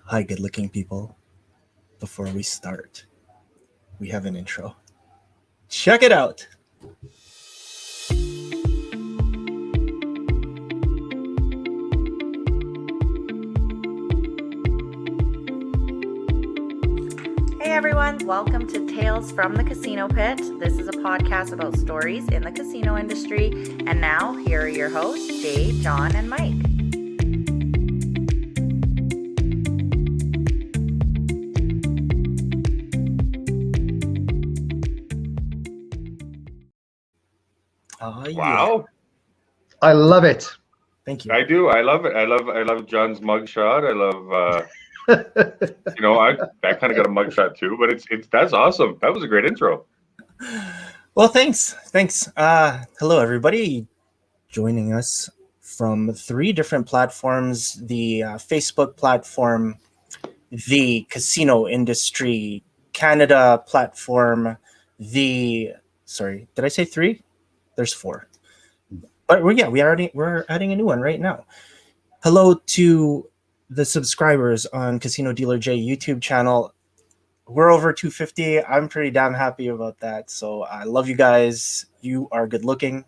Hi, good-looking people. Before we start, we have an intro. Check it out. Hey everyone, welcome to Tales from the Casino Pit. This is a podcast about stories in the casino industry. And now, here are your hosts, Jay, John, and Mike. Oh, Wow. I love it. Thank you. I do. I love it. I love John's mugshot. I love I kind of got a mugshot too, but that's awesome. That was a great intro. Well, thanks. Hello, everybody. Joining us from 3 different platforms: the Facebook platform, the Casino Industry Canada platform, sorry, did I say 3? There's 4. But we're adding a new one right now. Hello to the subscribers on Casino Dealer J YouTube channel. We're over 250. I'm pretty damn happy about that. So I love you guys. You are good looking.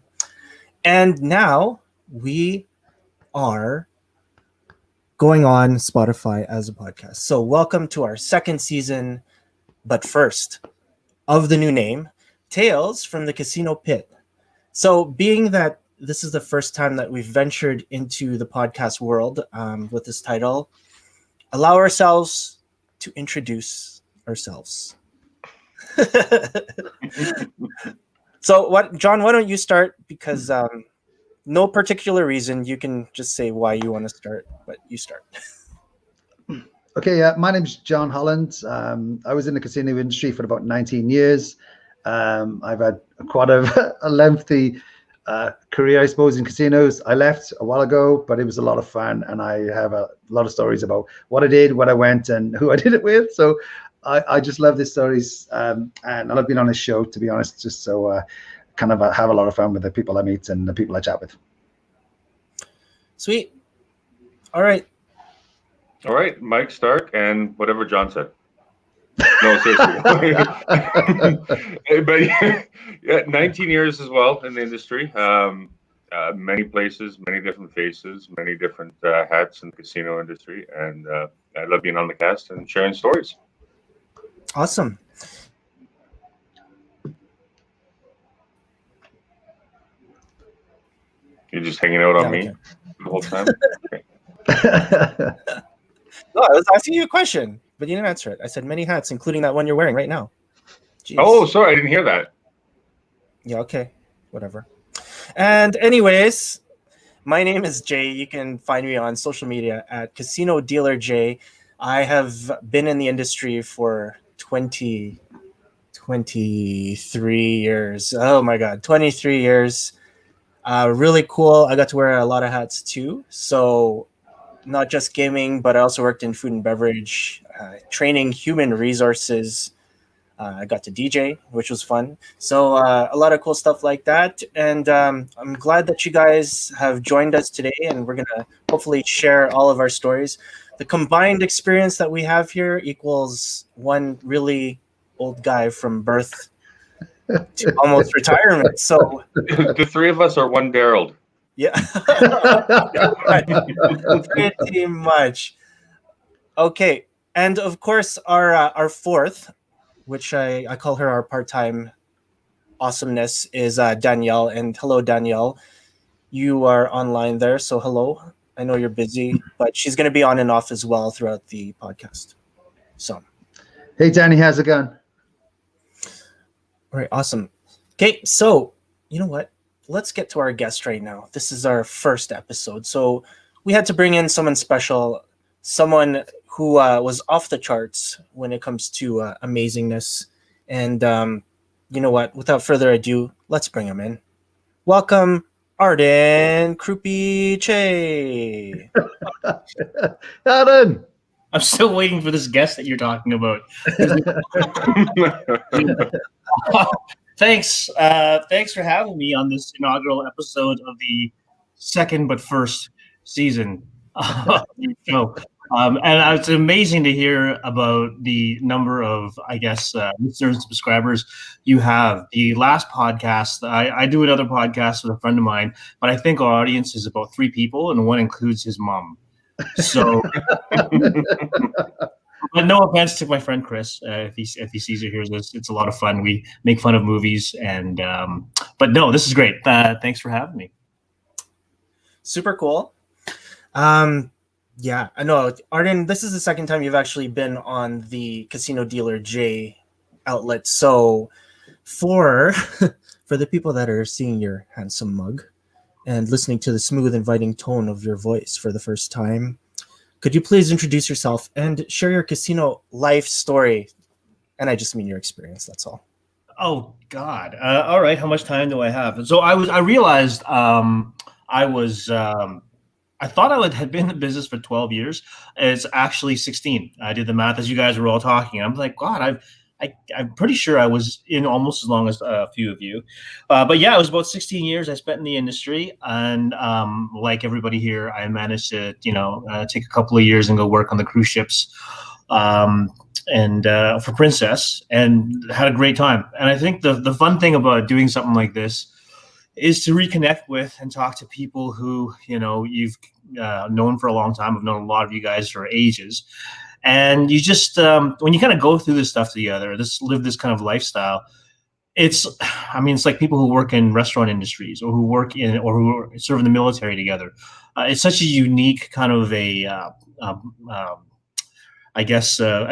And now we are going on Spotify as a podcast. So welcome to our 2nd season, but first, of the new name, Tales from the Casino Pit. So being that this is the first time that we've ventured into the podcast world with this title, allow ourselves to introduce ourselves. So John, why don't you start? Because no particular reason. You can just say why you want to start, but you start. Okay, my name's John Holland. I was in the casino industry for about 19 years. I've had quite a lengthy career, I suppose, in casinos. I left a while ago, but it was a lot of fun, and I have a lot of stories about what I did, what I went, and who I did it with. So I just love these stories, and I love being on this show, to be honest, just so kind of have a lot of fun with the people I meet and the people I chat with. Sweet. All right, Mike, start, and whatever John said. No, seriously. But yeah, 19 years as well in the industry. Many places, many different faces, many different hats in the casino industry, and I love being on the cast and sharing stories. awesome. You're just hanging out on Yeah, me okay. the whole time. Okay. No, I was asking you a question, but you didn't answer it. I said many hats, including that one you're wearing right now. Jeez. Oh, sorry, I didn't hear that. Yeah, okay. Whatever. And anyways, my name is Jay. You can find me on social media at Casino Dealer J. I have been in the industry for 23 years. Oh my God, 23 years. Really cool. I got to wear a lot of hats too. So not just gaming, but I also worked in food and beverage, training human resources. I got to DJ, which was fun. So a lot of cool stuff like that. And I'm glad that you guys have joined us today, and we're going to hopefully share all of our stories. The combined experience that we have here equals one really old guy from birth to almost retirement. So The 3 of us are one Daryl. yeah, pretty much. Okay, and of course our 4th, which I call her our part-time awesomeness, is Danielle. And hello, Danielle. You are online there, so hello. I know you're busy, but she's going to be on and off as well throughout the podcast. So, Hey, Danny, how's it going? all right, awesome. Okay, so you know what? Let's get to our guest right now. This is our first episode, so we had to bring in someone special, someone who was off the charts when it comes to amazingness. And you know what? Without further ado, let's bring him in. Welcome, Arden Krupi-Tse. Arden! I'm still waiting for this guest that you're talking about. Thanks for having me on this inaugural episode of the second but first season show. And it's amazing to hear about the number of, I guess, listeners and subscribers you have. The last podcast, I do another podcast with a friend of mine, but I think our audience is about 3 people, and one includes his mom. So, but no offense to my friend Chris, if he sees or hears this, it's a lot of fun. We make fun of movies, and but no, this is great. Thanks for having me. Super cool. Yeah, I know, Arden, this is the second time you've actually been on the Casino Dealer J outlet. So for the people that are seeing your handsome mug and listening to the smooth, inviting tone of your voice for the first time, could you please introduce yourself and share your casino life story? And I just mean your experience, that's all. Oh God. All right. How much time do I have? So I realized I thought I had been in the business for 12 years. It's actually 16. I did the math as you guys were all talking. I'm like, God, I'm pretty sure I was in almost as long as a few of you. But yeah, it was about 16 years I spent in the industry. And like everybody here, I managed to, take a couple of years and go work on the cruise ships and for Princess, and had a great time. And I think the fun thing about doing something like this is to reconnect with and talk to people who, you've known for a long time. I've known a lot of you guys for ages. And you just, when you kind of go through this stuff together, live this kind of lifestyle, it's like people who work in restaurant industries or who serve in the military together. It's such a unique kind of a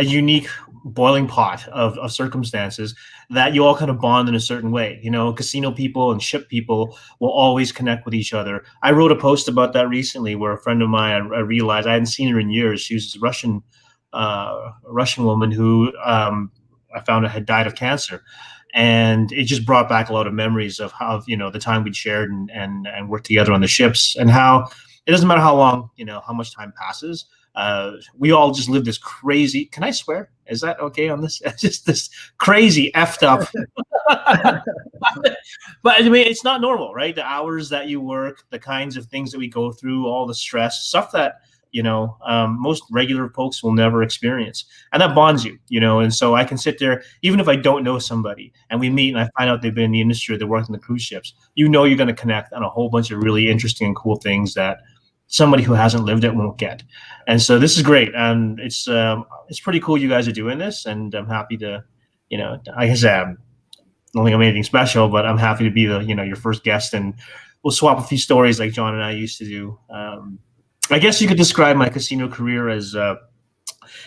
unique boiling pot of circumstances that you all kind of bond in a certain way. Casino people and ship people will always connect with each other. I wrote a post about that recently where a friend of mine, I realized I hadn't seen her in years. She was a Russian woman who I found out had died of cancer. And it just brought back a lot of memories of how, the time we'd shared and worked together on the ships, and how it doesn't matter how long, how much time passes. We all just live this crazy, can I swear? Is that okay on this? Just this crazy effed up. But I mean, it's not normal, right? The hours that you work, the kinds of things that we go through, all the stress, stuff that, most regular folks will never experience. And that bonds you, and so I can sit there, even if I don't know somebody and we meet and I find out they've been in the industry, or they work on the cruise ships, you're going to connect on a whole bunch of really interesting and cool things that somebody who hasn't lived it won't get. And so this is great. And it's pretty cool you guys are doing this. And I'm happy to, like I said, I don't think I'm anything special, but I'm happy to be your first guest, and we'll swap a few stories like John and I used to do. I guess you could describe my casino career as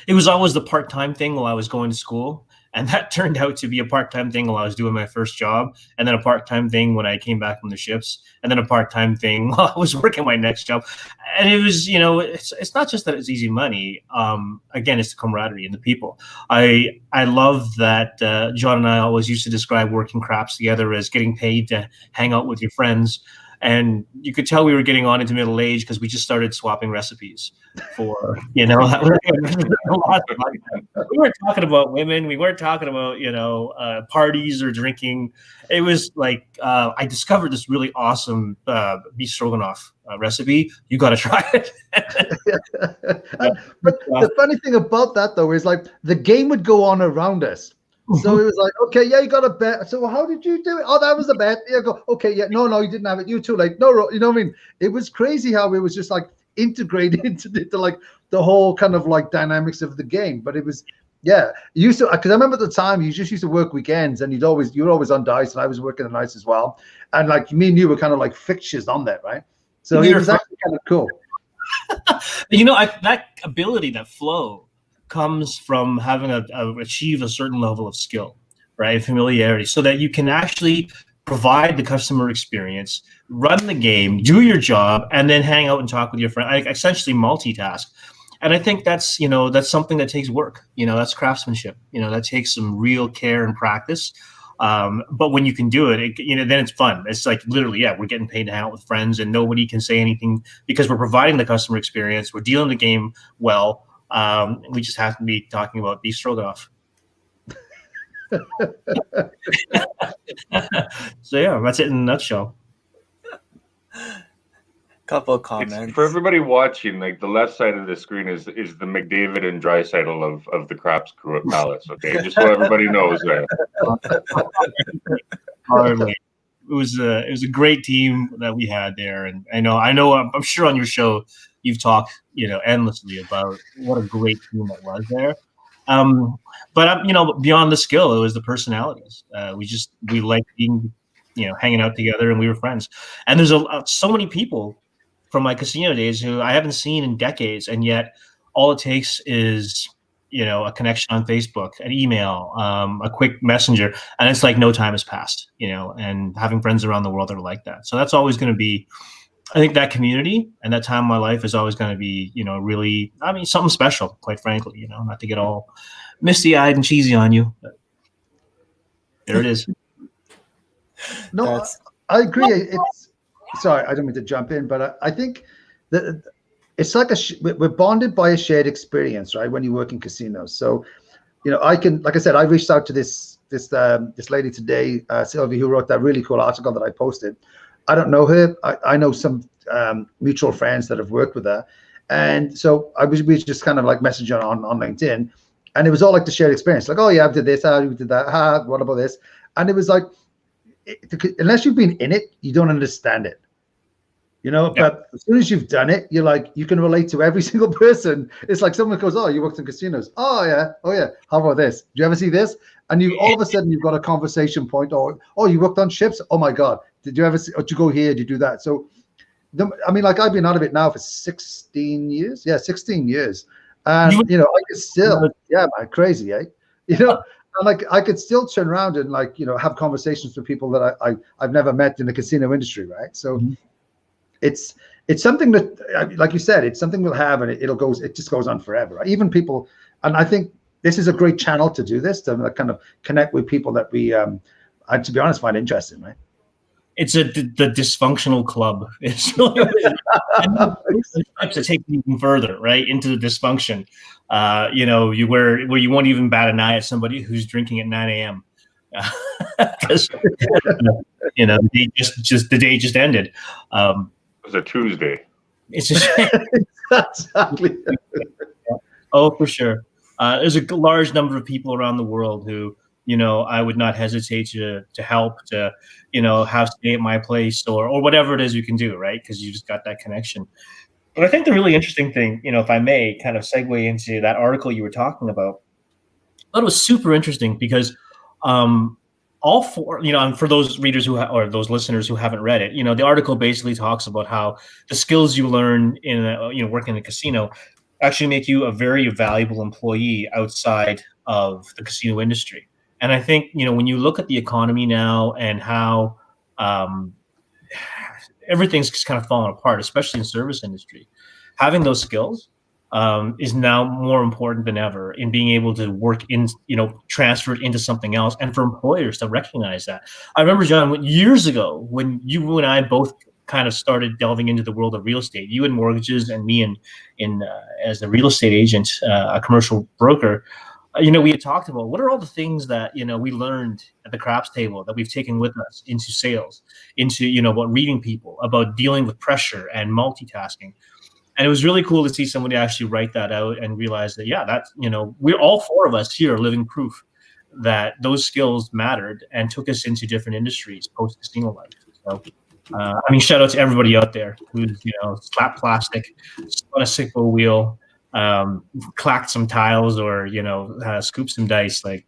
it was always the part-time thing while I was going to school. And that turned out to be a part-time thing while I was doing my first job, and then a part-time thing when I came back from the ships, and then a part-time thing while I was working my next job. And it was, it's not just that it's easy money. Again, it's the camaraderie and the people. I love that John and I always used to describe working craps together as getting paid to hang out with your friends. And you could tell we were getting on into middle age because we just started swapping recipes for, we weren't talking about women. We weren't talking about, parties or drinking. It was like, I discovered this really awesome beef stroganoff recipe. You got to try it. But the funny thing about that, though, is like the game would go on around us. So it was like, okay, yeah, you got a bet. So how did you do it? Oh, that was a bet. Yeah, go. Okay, yeah, no, you didn't have it. You too. Like, no, you know what I mean? It was crazy how it was just like integrated into like the whole kind of like dynamics of the game. But it was, yeah, you used to, because I remember at the time you just used to work weekends, and you were always on dice, and I was working the nights as well. And like me and you were kind of like fixtures on that, right? So it was actually kind of cool. That ability, that flow, comes from having achieved a certain level of skill, right? Familiarity, so that you can actually provide the customer experience, run the game, do your job, and then hang out and talk with your friend. I essentially multitask. And I think that's something that takes work. That's craftsmanship. That takes some real care and practice. But when you can do it, then it's fun. It's like literally, yeah, we're getting paid to hang out with friends, and nobody can say anything because we're providing the customer experience. We're dealing the game well. We just have to be talking about beef stroganoff. So yeah, that's it in a nutshell. couple It's, comments. for everybody watching, like the left side of the screen is the McDavid and Draisaitl of the Craps Palace. Okay, just so everybody knows there. Hardly. It was a great team that we had there, and I know I'm sure on your show you've talked endlessly about what a great team that was there. But beyond the skill, it was the personalities. We liked being hanging out together, and we were friends. And there's so many people from my casino days who I haven't seen in decades, and yet all it takes is a connection on Facebook, an email, a quick messenger, and it's like no time has passed, and having friends around the world that are like that. So that's always going to be, I think, that community and that time in my life is always going to be, really, something special, quite frankly, not to get all misty eyed and cheesy on you, but there it is. No, I agree. Sorry, I don't mean to jump in, but I think that it's like we're bonded by a shared experience, right? When you work in casinos. So, like I said, I reached out to this lady today, Sylvie, who wrote that really cool article that I posted. I don't know her. I know some mutual friends that have worked with her. And so we just kind of like messaging on LinkedIn, and it was all like the shared experience. Like, oh yeah, I did this, I did that, what about this? And it was like, unless you've been in it, you don't understand it. But as soon as you've done it, you're like, you can relate to every single person. It's like someone goes, oh, you worked in casinos. Oh yeah. How about this? Do you ever see this? And you all of a sudden you've got a conversation point. Or, oh, you worked on ships. Oh my God. Did you ever see, or did you go here? Did you do that? So, like I've been out of it now for 16 years. Yeah, 16 years. And, I could still, crazy, eh? And like I could still turn around and like, have conversations with people that I've never met in the casino industry, right? So it's something that, like you said, it's something we'll have, and it just goes on forever, right? Even people, and I think this is a great channel to do this, to like kind of connect with people that we, to be honest, find interesting, right? It's the dysfunctional club. It's really to take it even further, right, into the dysfunction. Where you won't even bat an eye at somebody who's drinking at 9 a.m. Because the day just ended. It was a Tuesday. It's a shame. Exactly. Oh, for sure. There's a large number of people around the world who, I would not hesitate to help, to, have stay at my place or whatever it is you can do, right? Because you just got that connection. But I think the really interesting thing, if I may kind of segue into that article you were talking about, I thought it was super interesting because all four, and for those readers or those listeners who haven't read it, the article basically talks about how the skills you learn in, working in a casino actually make you a very valuable employee outside of the casino industry. And I think, when you look at the economy now and how everything's just kind of falling apart, especially in service industry, having those skills is now more important than ever in being able to work in, transfer it into something else, and for employers to recognize that. I remember, John, years ago when you and I both kind of started delving into the world of real estate, you in mortgages and me in as a real estate agent, a commercial broker. We had talked about what are all the things that, we learned at the craps table that we've taken with us into sales, into, about reading people, about dealing with pressure and multitasking. And it was really cool to see somebody actually write that out and realize that, that's, we're all four of us here living proof that those skills mattered and took us into different industries post-casino life. So, shout out to everybody out there who's, slapped plastic, spun a sickle wheel, clacked some tiles, or scooped some dice. Like,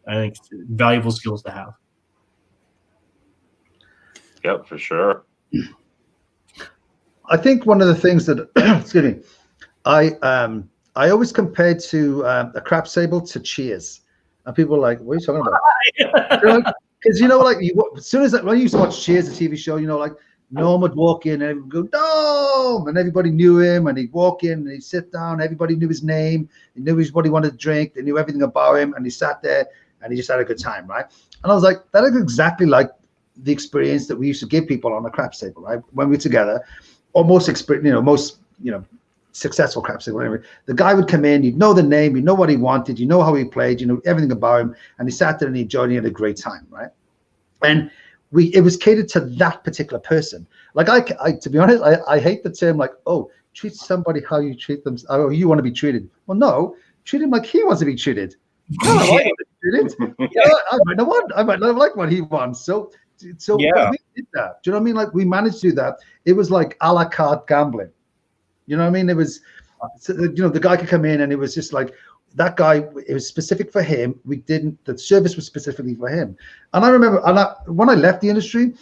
I think valuable skills to have. Yep, for sure. I think one of the things that excuse me, I always compared to a craps table to Cheers, and people are like, what are you talking about? Because as soon as when you used to watch Cheers, the TV show, like Norm would walk in and everyone would go, Norm, and everybody knew him, and he'd walk in and he'd sit down, everybody knew his name, he knew what he wanted to drink, they knew everything about him, and he sat there and he just had a good time, right? And I was like, that is exactly like the experience that we used to give people on a craps table, right? When we're together, or most successful craps table, whatever. The guy would come in, you'd know the name, you know what he wanted, you know how he played, you know everything about him, and he sat there and he enjoyed it, he had a great time, right? And it was catered to that particular person. Like I to be honest, I hate the term like, oh, treat somebody how you treat them. Oh, you want to be treated. Well, no, treat him like he wants to be treated. No, I want to be treated. Yeah, I might not like what he wants. So Yeah. but we did that. Do you know what I mean? Like we managed to do that. It was like a la carte gambling. You know what I mean? It was, you know, the guy could come in and it was just like, that guy, it was specific for him. The service was specifically for him. And I remember, when I left the industry,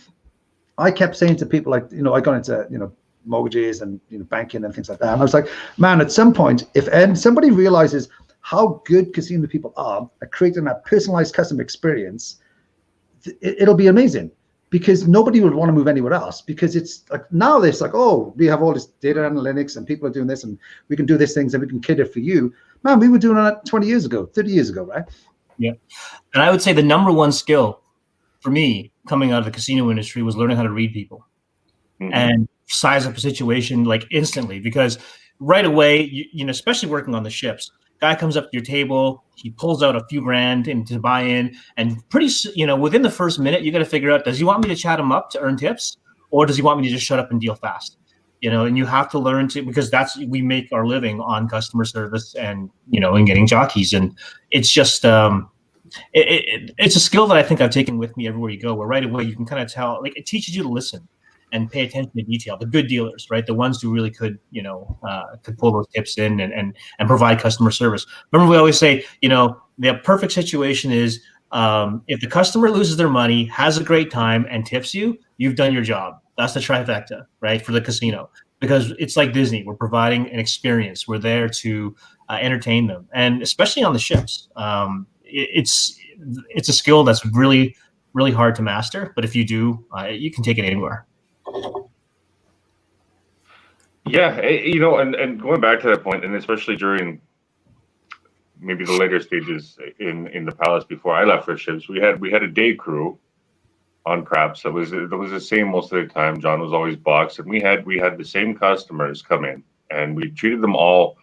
I kept saying to people, like, you know, I got into, you know, mortgages and, you know, banking and things like that. And I was like, man, at some point, if somebody realizes how good casino people are at creating that personalized customer experience, it'll be amazing. Because nobody would want to move anywhere else, because it's like now it's like, oh, we have all this data analytics and people are doing this and we can do these things and we can cater for you. Man, we were doing that 20 years ago, 30 years ago, right? Yeah. And I would say the number one skill for me coming out of the casino industry was learning how to read people and size up a situation like instantly, because right away, you know, especially working on the ships, guy comes up to your table, he pulls out a few grand to buy in, and you know, within the first minute, you got to figure out, does he want me to chat him up to earn tips, or does he want me to just shut up and deal fast? You know, and you have to learn to, because we make our living on customer service and, you know, and getting jockeys, and it's just it's a skill that I think I've taken with me everywhere you go, where right away you can kind of tell, like, it teaches you to listen and pay attention to detail. The good dealers, right? The ones who really could, you know, could pull those tips in and provide customer service. Remember, we always say, you know, the perfect situation is if the customer loses their money, has a great time, and tips you, you've done your job. That's the trifecta, right, for the casino. Because it's like Disney. We're providing an experience. We're there to entertain them, and especially on the ships. It's a skill that's really, really hard to master. But if you do, you can take it anywhere. Yeah, you know, and going back to that point, and especially during maybe the later stages in the palace before I left for ships, we had a day crew on craps that was the same most of the time. John was always boxed, and we had the same customers come in, and we treated them all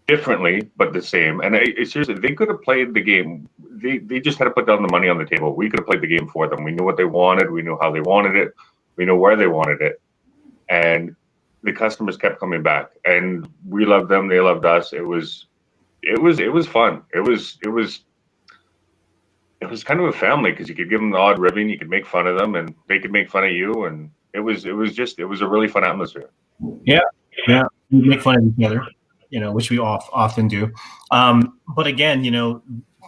differently but the same. And seriously, they could have played the game. They just had to put down the money on the table. We could have played the game for them. We knew what they wanted. We knew how they wanted it. We knew where they wanted it, and the customers kept coming back, and we loved them. They loved us. It was fun. It was kind of a family, because you could give them the odd ribbon, you could make fun of them, and they could make fun of you, and it was a really fun atmosphere. Yeah, we make fun of each other, you know, which we often do. But again, you know,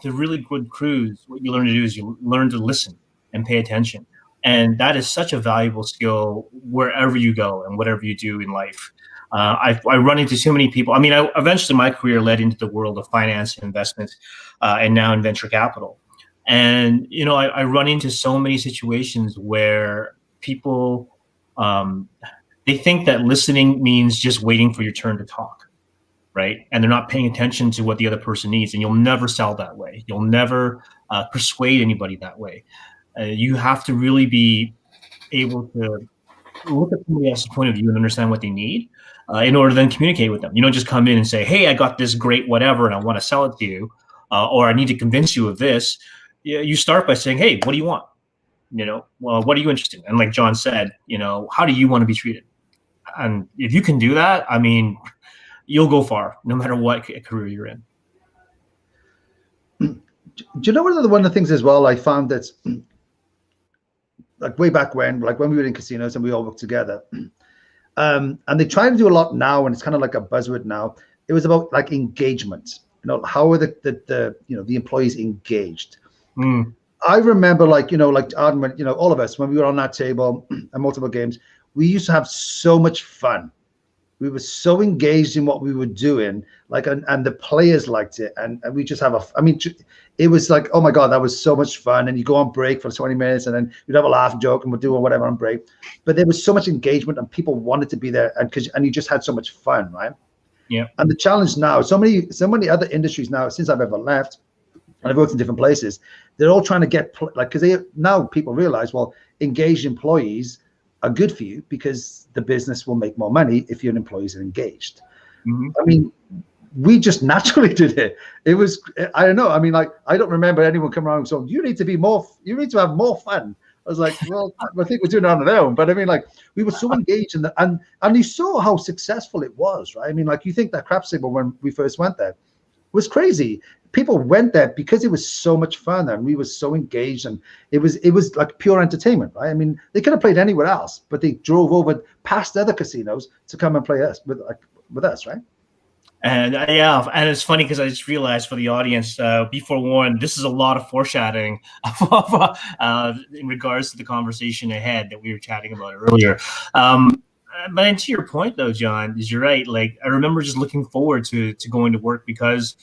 the really good crews, what you learn to do is you learn to listen and pay attention. And that is such a valuable skill wherever you go and whatever you do in life. I run into so many people. I mean, eventually my career led into the world of finance and investment, and now in venture capital. And, you know, I run into so many situations where people, they think that listening means just waiting for your turn to talk, right? And they're not paying attention to what the other person needs. And you'll never sell that way. You'll never persuade anybody that way. You have to really be able to look at somebody else's point of view and understand what they need in order to then communicate with them. You don't just come in and say, hey, I got this great whatever and I want to sell it to you, or I need to convince you of this. You start by saying, hey, what do you want? You know, well, what are you interested in? And like John said, you know, how do you want to be treated? And if you can do that, I mean, you'll go far no matter what career you're in. Do you know one of the things as well I found that's like way back when we were in casinos and we all worked together, and they try to do a lot now, and it's kind of like a buzzword now. It was about like engagement. You know, how are the employees engaged? I remember, like, you know, like Arden, you know, all of us, when we were on that table and multiple games, we used to have so much fun. We were so engaged in what we were doing, like, and the players liked it, and we just have it was like, oh my God, that was so much fun. And you go on break for 20 minutes, and then you'd have a laugh, joke, and we'll do whatever on break. But there was so much engagement, and people wanted to be there, and you just had so much fun, right? Yeah. And the challenge now, so many other industries now, since I've ever left, and I've worked in different places, they're all trying to get because now people realize, well, engaged employees are good for you because the business will make more money if your employees are engaged. I mean, we just naturally did it. It was, I don't know. I mean, like, I don't remember anyone coming around and saying, you need to have more fun. I was like, well, I think we're doing it on our own. But I mean, like, we were so engaged in that, and you saw how successful it was, right? I mean, like, you think that Croupi-Tse when we first went there was crazy. People went there because it was so much fun, and we were so engaged, and it was like pure entertainment, right? I mean, they could have played anywhere else, but they drove over past other casinos to come and play us with us, right? And yeah, and it's funny because I just realized for the audience, be forewarned, this is a lot of foreshadowing in regards to the conversation ahead that we were chatting about earlier. But to your point, though, John, is you're right. Like, I remember just looking forward to going to work because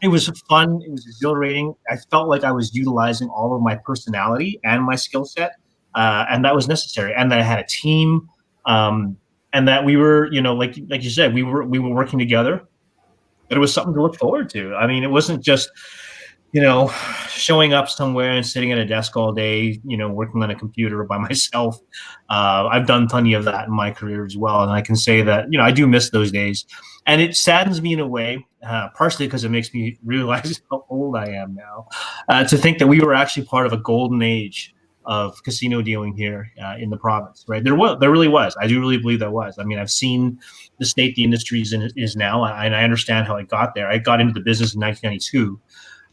it was fun. It was exhilarating. I felt like I was utilizing all of my personality and my skill set, and that was necessary. And that I had a team, and that we were, like you said, we were working together. But it was something to look forward to. I mean, it wasn't just showing up somewhere and sitting at a desk all day, working on a computer by myself. I've done plenty of that in my career as well. And I can say that, I do miss those days. And it saddens me in a way, partially because it makes me realize how old I am now, to think that we were actually part of a golden age of casino dealing here in the province, right? There really was. I do really believe there was. I mean, I've seen the state the industry is now, and I understand how it got there. I got into the business in 1992.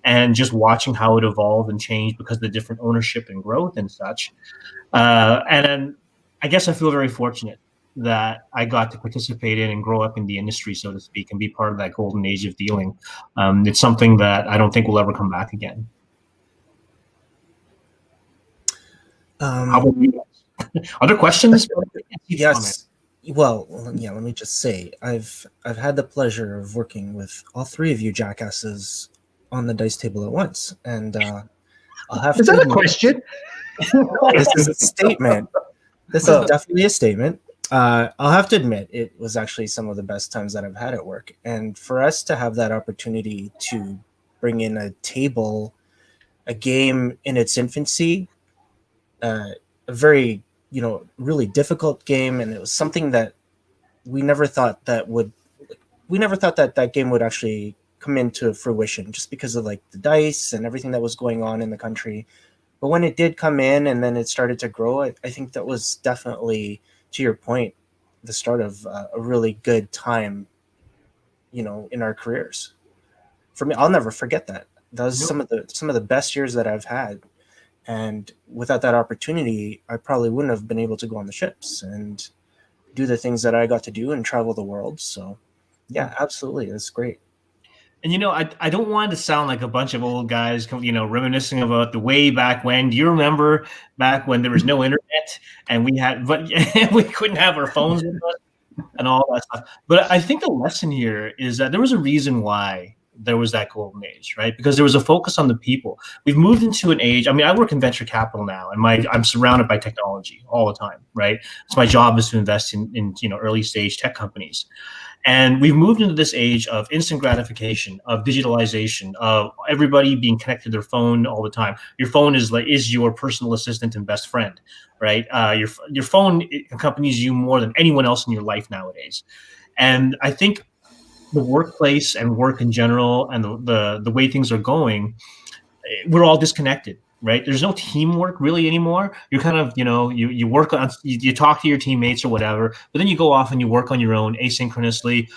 And just watching how it evolved and changed because of the different ownership and growth and such. And then I guess I feel very fortunate that I got to participate in and grow up in the industry, so to speak, and be part of that golden age of dealing. It's something that I don't think will ever come back again. How about you guys? Other questions? Yes. Well, yeah, let me just say, I've had the pleasure of working with all three of you jackasses on the dice table at once, and I'll have is to that admit, a question? this is a statement. This is definitely a statement. I'll have to admit it was actually some of the best times that I've had at work, and for us to have that opportunity to bring in a game in its infancy, a very really difficult game, and it was something that we never thought that game would actually come into fruition, just because of like the dice and everything that was going on in the country. But when it did come in and then it started to grow, I think that was definitely, to your point, the start of a really good time, in our careers. For me, I'll never forget that. That was some of the best years that I've had. And without that opportunity, I probably wouldn't have been able to go on the ships and do the things that I got to do and travel the world. So yeah, absolutely. That's great. And I don't want to sound like a bunch of old guys, reminiscing about the way back when. Do you remember back when there was no internet and we couldn't have our phones with us and all that stuff? But I think the lesson here is that there was a reason why there was that golden age, right? Because there was a focus on the people. We've moved into an age. I mean, I work in venture capital now, and I'm surrounded by technology all the time, right? So my job is to invest in early stage tech companies. And we've moved into this age of instant gratification, of digitalization, of everybody being connected to their phone all the time. Your phone is your personal assistant and best friend, right? Your phone accompanies you more than anyone else in your life nowadays. And I think the workplace and work in general and the way things are going, we're all disconnected. Right? There's no teamwork really anymore. You're kind of, you work on, you talk to your teammates or whatever, but then you go off and you work on your own asynchronously.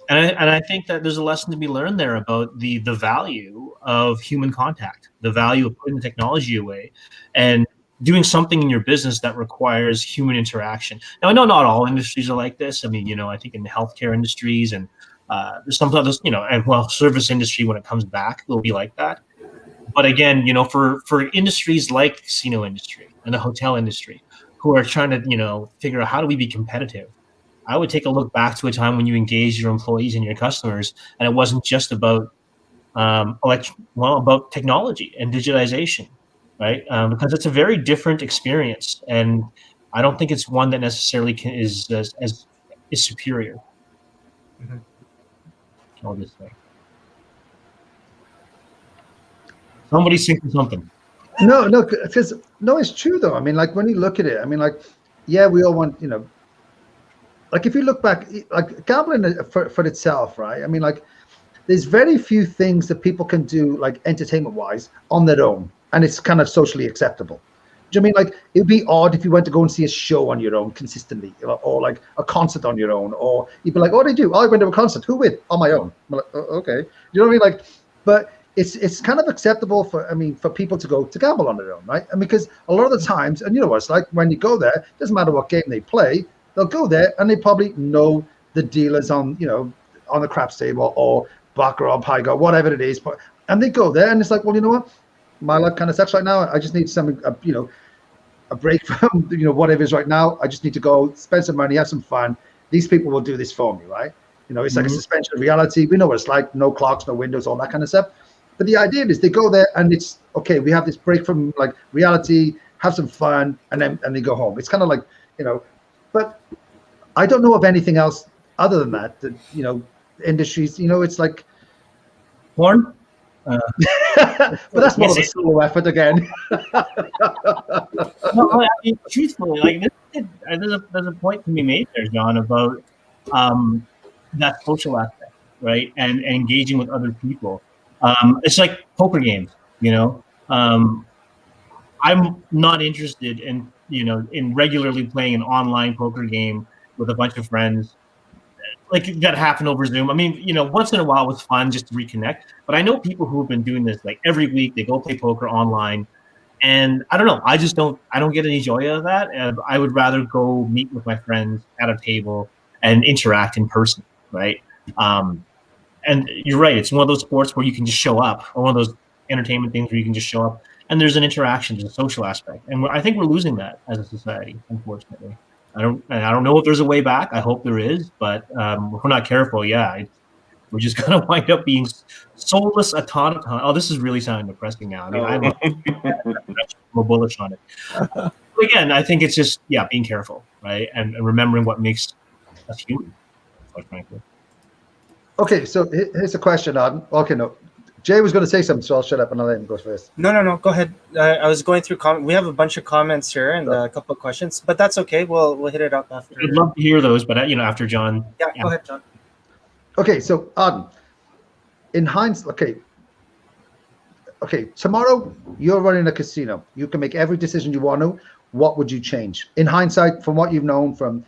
And I think that there's a lesson to be learned there about the value of human contact, the value of putting the technology away and doing something in your business that requires human interaction. Now, I know not all industries are like this. I mean, I think in the healthcare industries and there's some others, and service industry, when it comes back, will be like that. But again, for industries like the casino industry and the hotel industry, who are trying to, figure out how do we be competitive, I would take a look back to a time when you engaged your employees and your customers, and it wasn't just about about technology and digitization, right? Because it's a very different experience, and I don't think it's one that necessarily is superior. Mm-hmm. I'll just say. Somebody's thinking something. No, because it's true though. I mean, like when you look at it, I mean, like, yeah, we all want, like if you look back, like gambling for itself, right? I mean, like, there's very few things that people can do, like entertainment wise, on their own, and it's kind of socially acceptable. Do you know what I mean? Like, it'd be odd if you went to go and see a show on your own consistently, or like a concert on your own, or you'd be like, "Oh, what did I do? Oh, I went to a concert. Who with? On my own." I'm like, "Oh, okay." You know what I mean? Like, but it's kind of acceptable for people to go to gamble on their own, right? And because a lot of the times, and you know what it's like when you go there, doesn't matter what game they play, they'll go there and they probably know the dealers on on the craps table or baccarat, Pygo, whatever it is, and they go there and it's like, well, you know what? My life kind of sucks right now. I just need something, a break from whatever it is right now. I just need to go spend some money, have some fun. These people will do this for me, right? It's like a suspension of reality. We know what it's like. No clocks, no windows, all that kind of stuff. But the idea is they go there and it's okay. We have this break from like reality, have some fun, and they go home. It's kind of like but I don't know of anything else other than that. Industries. It's like porn. But that's more of a solo effort again. No, I mean, truthfully, like there's a point to be made there, John, about that social aspect, right, and engaging with other people. It's like poker games, I'm not interested in regularly playing an online poker game with a bunch of friends. Like that happened over Zoom. I mean, once in a while it was fun just to reconnect. But I know people who have been doing this like every week. They go play poker online, and I don't know. I don't get any joy out of that. And I would rather go meet with my friends at a table and interact in person, right? And you're right. It's one of those sports where you can just show up, or one of those entertainment things where you can just show up, and there's an interaction, there's a social aspect, and I think we're losing that as a society, unfortunately. I don't know if there's a way back. I hope there is, but if we're not careful, we're just going to wind up being soulless automaton. Oh, this is really sounding depressing now. I mean, I'm bullish on it. But again, I think it's just being careful, right, and remembering what makes us human, quite frankly. Okay, so here's a question, Arden. Okay, no. Jay was going to say something, so I'll shut up and I'll let him go first. No. Go ahead. I was going through we have a bunch of comments here and a couple of questions, but that's okay. We'll hit it up after. I'd love to hear those, but after John. Yeah, go ahead, John. Okay, so Arden, in hindsight, okay. Tomorrow you're running a casino. You can make every decision you want to. What would you change? In hindsight, from what you've known from,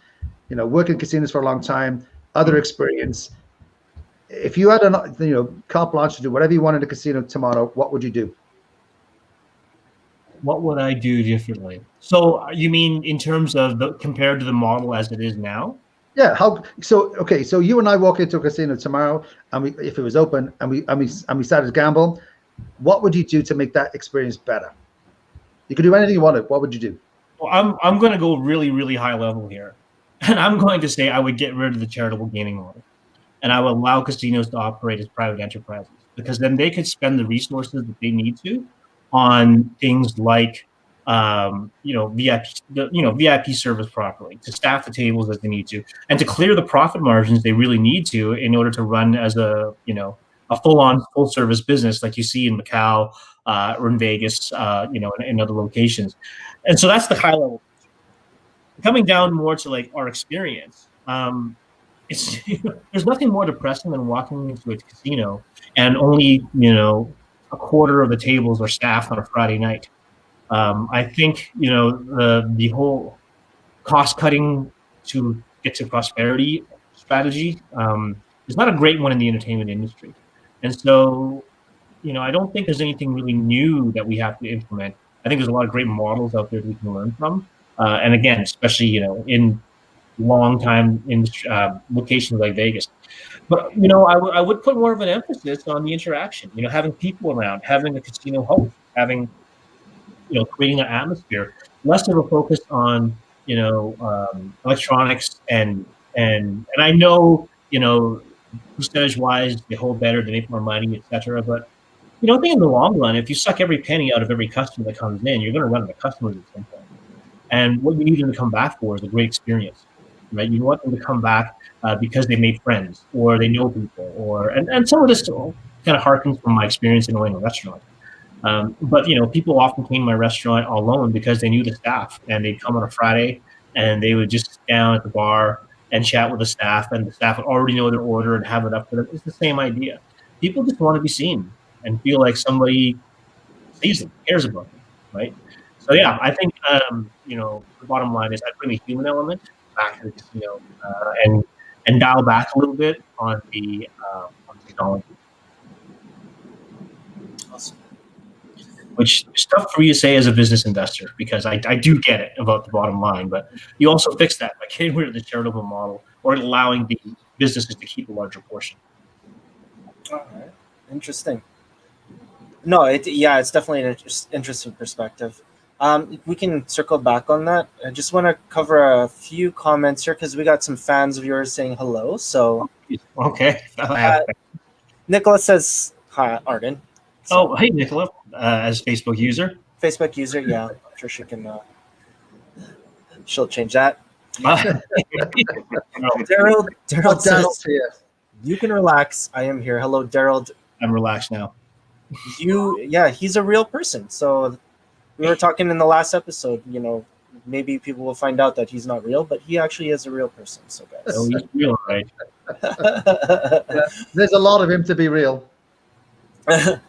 working casinos for a long time, other experience. If you had carte blanche to do whatever you want in a casino tomorrow, what would you do? What would I do differently? So you mean in terms of compared to the model as it is now? Yeah. So you and I walk into a casino tomorrow, and if it was open, and we started to gamble, what would you do to make that experience better? You could do anything you wanted. What would you do? Well, I'm going to go really, really high level here, and I'm going to say I would get rid of the charitable gaming model. And I would allow casinos to operate as private enterprises, because then they could spend the resources that they need to on things like, VIP service properly, to staff the tables as they need to, and to clear the profit margins they really need to in order to run as a full service business like you see in Macau or in Vegas, in other locations. And so that's the high level. Coming down more to like our experience. There's nothing more depressing than walking into a casino and only a quarter of the tables are staffed on a Friday night. I think the whole cost cutting to get to prosperity strategy is not a great one in the entertainment industry, and so I don't think there's anything really new that we have to implement. I think there's a lot of great models out there that we can learn from, and again, especially in long time in locations like Vegas. But I would put more of an emphasis on the interaction, having people around, having a casino host, having creating an atmosphere, less of a focus on electronics and I know percentage wise they hold better, they make more money, etc. But I think in the long run, if you suck every penny out of every customer that comes in, you're going to run out of customers at some point. And what you need them to come back for is a great experience. Right, you want them to come back because they made friends or they know people, and some of this kind of harkens from my experience in owning a restaurant. But people often came to my restaurant alone because they knew the staff, and they'd come on a Friday and they would just sit down at the bar and chat with the staff, and the staff would already know their order and have it up for them. It's the same idea. People just want to be seen and feel like somebody sees them, cares about them, right? So yeah, I think the bottom line is I bring the human element back to the casino and dial back a little bit on the technology. Awesome. Which is tough for me to say as a business investor because I do get it about the bottom line, but you also fix that by getting rid of the charitable model or allowing the businesses to keep a larger portion. All right. Interesting. No, it's definitely an interesting perspective. We can circle back on that. I just want to cover a few comments here because we got some fans of yours saying hello. So, okay. Nicholas says hi, Arden. So, hey, Nicola, as Facebook user. Facebook user, yeah. I'm sure she can. She'll change that. Daryl says, you can relax. I am here. Hello, Daryl. I'm relaxed now. He's a real person. So we were talking in the last episode, maybe people will find out that he's not real, but he actually is a real person. So guys. Oh, he's real, right? There's a lot of him to be real. So,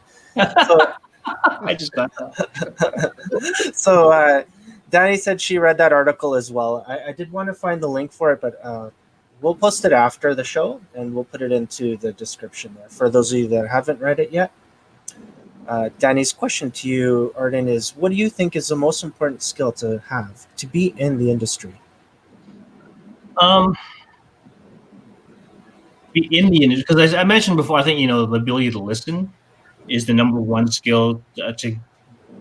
I just got that. So Danny said she read that article as well. I did want to find the link for it, but we'll post it after the show and we'll put it into the description there for those of you that haven't read it yet. Danny's question to you, Arden, is what do you think is the most important skill to have to be in the industry? Be in the industry, because as I mentioned before, I think the ability to listen is the number one skill to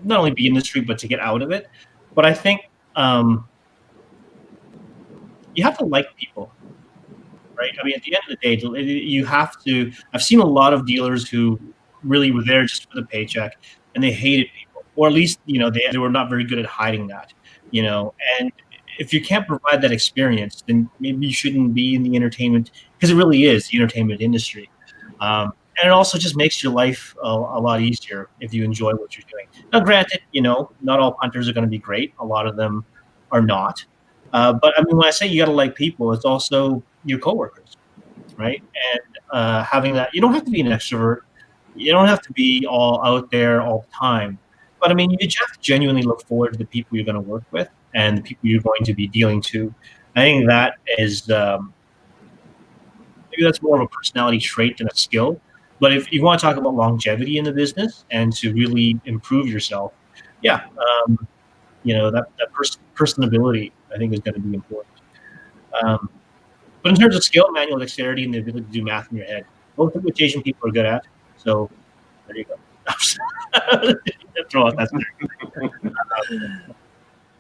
not only be in the industry but to get out of it. But I think you have to like people, right? I mean, at the end of the day, you have to. I've seen a lot of dealers who really were there just for the paycheck, and they hated people, or at least they were not very good at hiding that. And if you can't provide that experience, then maybe you shouldn't be in the entertainment, because it really is the entertainment industry. And it also just makes your life a lot easier if you enjoy what you're doing. Now, granted, not all punters are going to be great. A lot of them are not. But I mean, when I say you got to like people, it's also your coworkers, right? And having that, you don't have to be an extrovert. You don't have to be all out there all the time. But I mean, you just have to genuinely look forward to the people you're going to work with and the people you're going to be dealing to. I think that is maybe that's more of a personality trait than a skill. But if you want to talk about longevity in the business and to really improve yourself, that personability, I think, is going to be important. But in terms of skill, manual dexterity, and the ability to do math in your head, both of which Asian people are good at. So there you go. Throw out that.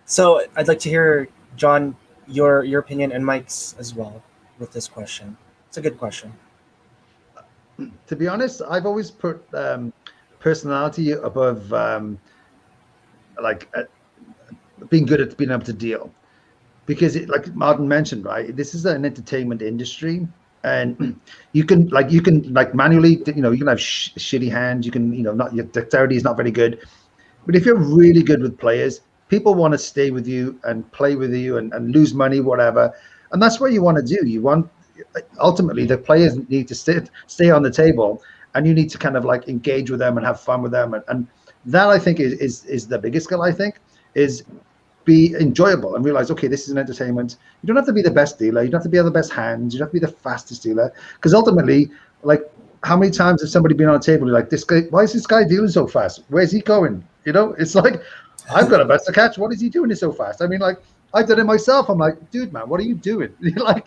So I'd like to hear, John, your opinion and Mike's as well with this question. It's a good question. To be honest, I've always put personality above being good at being able to deal, because like Martin mentioned, right, this is an entertainment industry, and you can manually, you can have shitty hands, you can, not, your dexterity is not very good, but if you're really good with players, people want to stay with you and play with you and lose money, whatever, and that's what you want to do. You want, ultimately, the players need to stay on the table, and you need to kind of like engage with them and have fun with them, and that, I think, is the biggest skill. I think is be enjoyable and realize, okay, this is an entertainment. You don't have to be the best dealer, you don't have to be the best hands, you don't have to be the fastest dealer, because ultimately, like, how many times has somebody been on a table, you're like, this guy, why is this guy dealing so fast? Where's he going? It's like, I've got a best to catch, what is he doing it so fast? I mean, like, I've done it myself. I'm like, dude, man, what are you doing? You're like,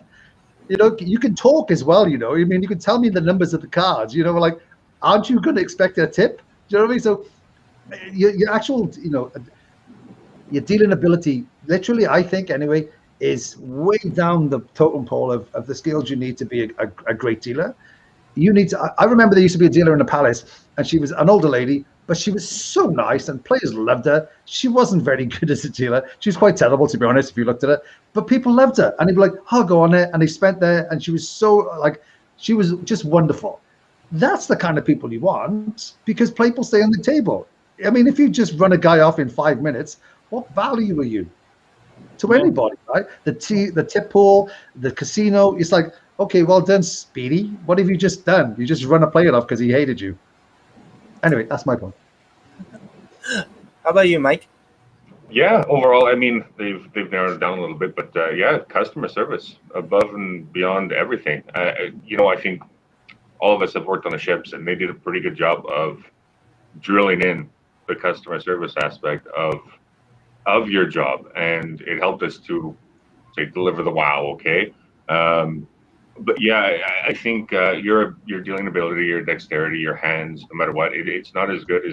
you can talk as well, I mean, you can tell me the numbers of the cards, like, aren't you going to expect a tip? Do you know what I mean? So your actual, your dealing ability, literally, I think anyway, is way down the totem pole of the skills you need to be a great dealer. You need to, I remember there used to be a dealer in the Palace, and she was an older lady, but she was so nice and players loved her. She wasn't very good as a dealer. She was quite terrible, to be honest, if you looked at her, but people loved her, and they'd be like, oh, go on there. And they spent there, and she was so, like, she was just wonderful. That's the kind of people you want, because people stay on the table. I mean, if you just run a guy off in 5 minutes, what value are you to anybody, right? The tip pool, the casino, it's like, okay, well done, Speedy. What have you just done? You just run a player off because he hated you. Anyway, that's my point. How about you, Mike? Yeah, overall, I mean, they've narrowed it down a little bit, but yeah, customer service above and beyond everything. I think all of us have worked on the ships, and they did a pretty good job of drilling in the customer service aspect of your job, and it helped us to say deliver the wow. Okay, but yeah, I think your dealing ability, your dexterity, your hands, no matter what, it's not as good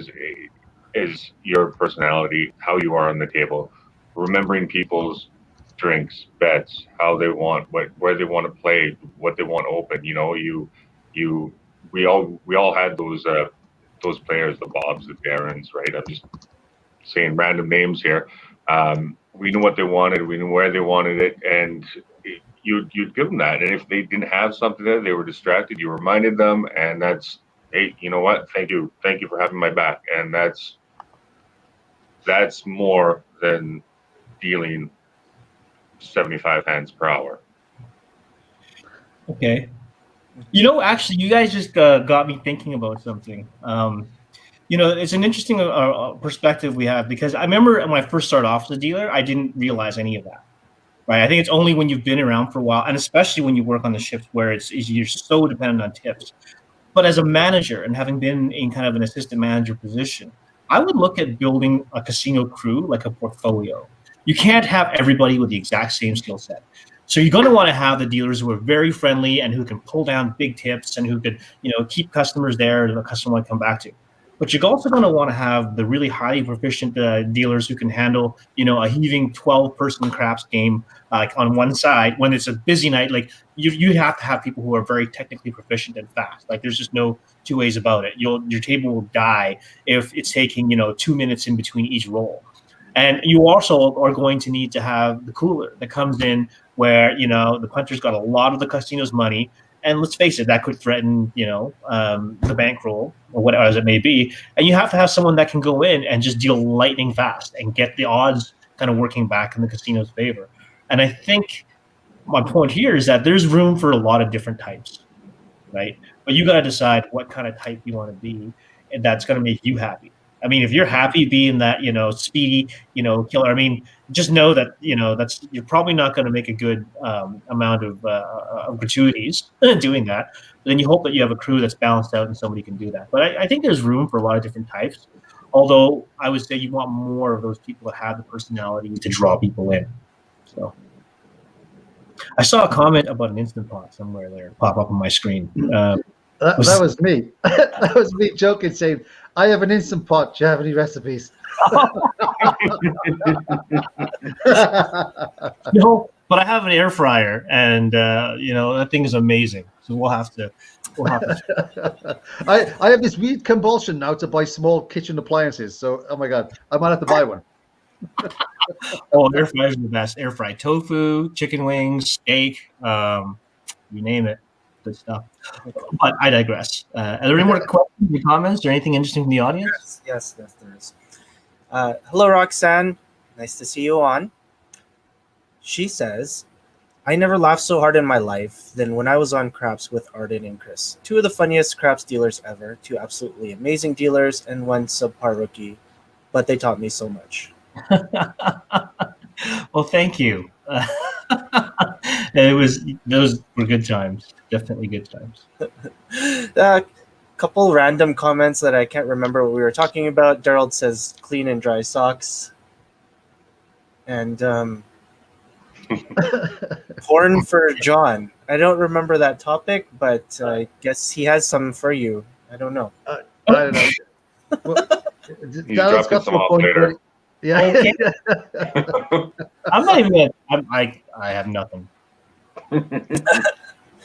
as your personality, how you are on the table, remembering people's drinks, bets, how they want, where they want to play, what they want to open. You, we all had those players, the Bobs, the Darrens, right? I'm just saying random names here. We knew what they wanted, we knew where they wanted it, and you'd give them that. And if they didn't have something there, they were distracted. You reminded them, and that's, hey, you know what? Thank you for having my back. And that's more than dealing 75 hands per hour. Okay. Actually, you guys just got me thinking about something. It's an interesting perspective we have, because I remember when I first started off as a dealer, I didn't realize any of that. Right. I think it's only when you've been around for a while, and especially when you work on the ships where you're so dependent on tips. But as a manager, and having been in kind of an assistant manager position, I would look at building a casino crew like a portfolio. You can't have everybody with the exact same skill set. So you're going to want to have the dealers who are very friendly and who can pull down big tips and who could, keep customers there that the customer might come back to. But you're also going to want to have the really highly proficient dealers who can handle, a heaving 12-person craps game on one side. When it's a busy night, like you have to have people who are very technically proficient and fast. Like there's just no two ways about it. Your table will die if it's taking 2 minutes in between each roll. And you also are going to need to have the cooler that comes in where the puncher's got a lot of the casino's money. And let's face it, that could threaten, the bankroll or whatever as it may be. And you have to have someone that can go in and just deal lightning fast and get the odds kind of working back in the casino's favor. And I think my point here is that there's room for a lot of different types, right? But you got to decide what kind of type you want to be, and that's going to make you happy. I mean, if you're happy being that, speedy, killer, I mean, just know that, you're probably not going to make a good amount of gratuities doing that. But then you hope that you have a crew that's balanced out and somebody can do that. But I think there's room for a lot of different types. Although I would say you want more of those people that have the personality to draw people in. So I saw a comment about an Instant Pot somewhere there pop up on my screen. That was me. That was me joking, saying, I have an Instant Pot. Do you have any recipes? No, but I have an air fryer, and that thing is amazing. So we'll have to. I have this weird compulsion now to buy small kitchen appliances. So, oh my God, I might have to buy one. Oh, air fryers are the best. Air fried tofu, chicken wings, steak, you name it. Good stuff. But I digress. Are there any more questions or comments or anything interesting from the audience? Yes, there is. Hello, Roxanne. Nice to see you on. She says, I never laughed so hard in my life than when I was on craps with Arden and Chris. Two of the funniest craps dealers ever, two absolutely amazing dealers, and one subpar rookie. But they taught me so much. Well, thank you. Those were good times. Definitely good times. Couple random comments that I can't remember what we were talking about. Daryl says clean and dry socks. And porn for John. I don't remember that topic, but I guess he has some for you. I don't know. I don't know. Well, Daryl's got some point later. Yeah. Okay. I'm not even. I have nothing.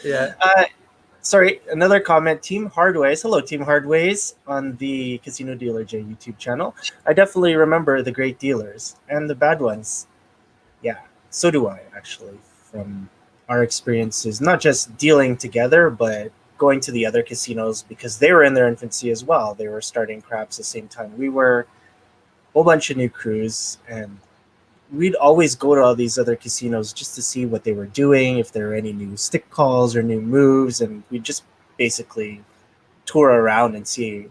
Yeah. Sorry, another comment. Team Hardways. Hello, Team Hardways on the Casino Dealer J YouTube channel. I definitely remember the great dealers and the bad ones. Yeah, so do I, actually, from our experiences, not just dealing together, but going to the other casinos because they were in their infancy as well. They were starting craps the same time we were. Whole bunch of new crews, and we'd always go to all these other casinos just to see what they were doing, if there were any new stick calls or new moves, and we'd just basically tour around and see,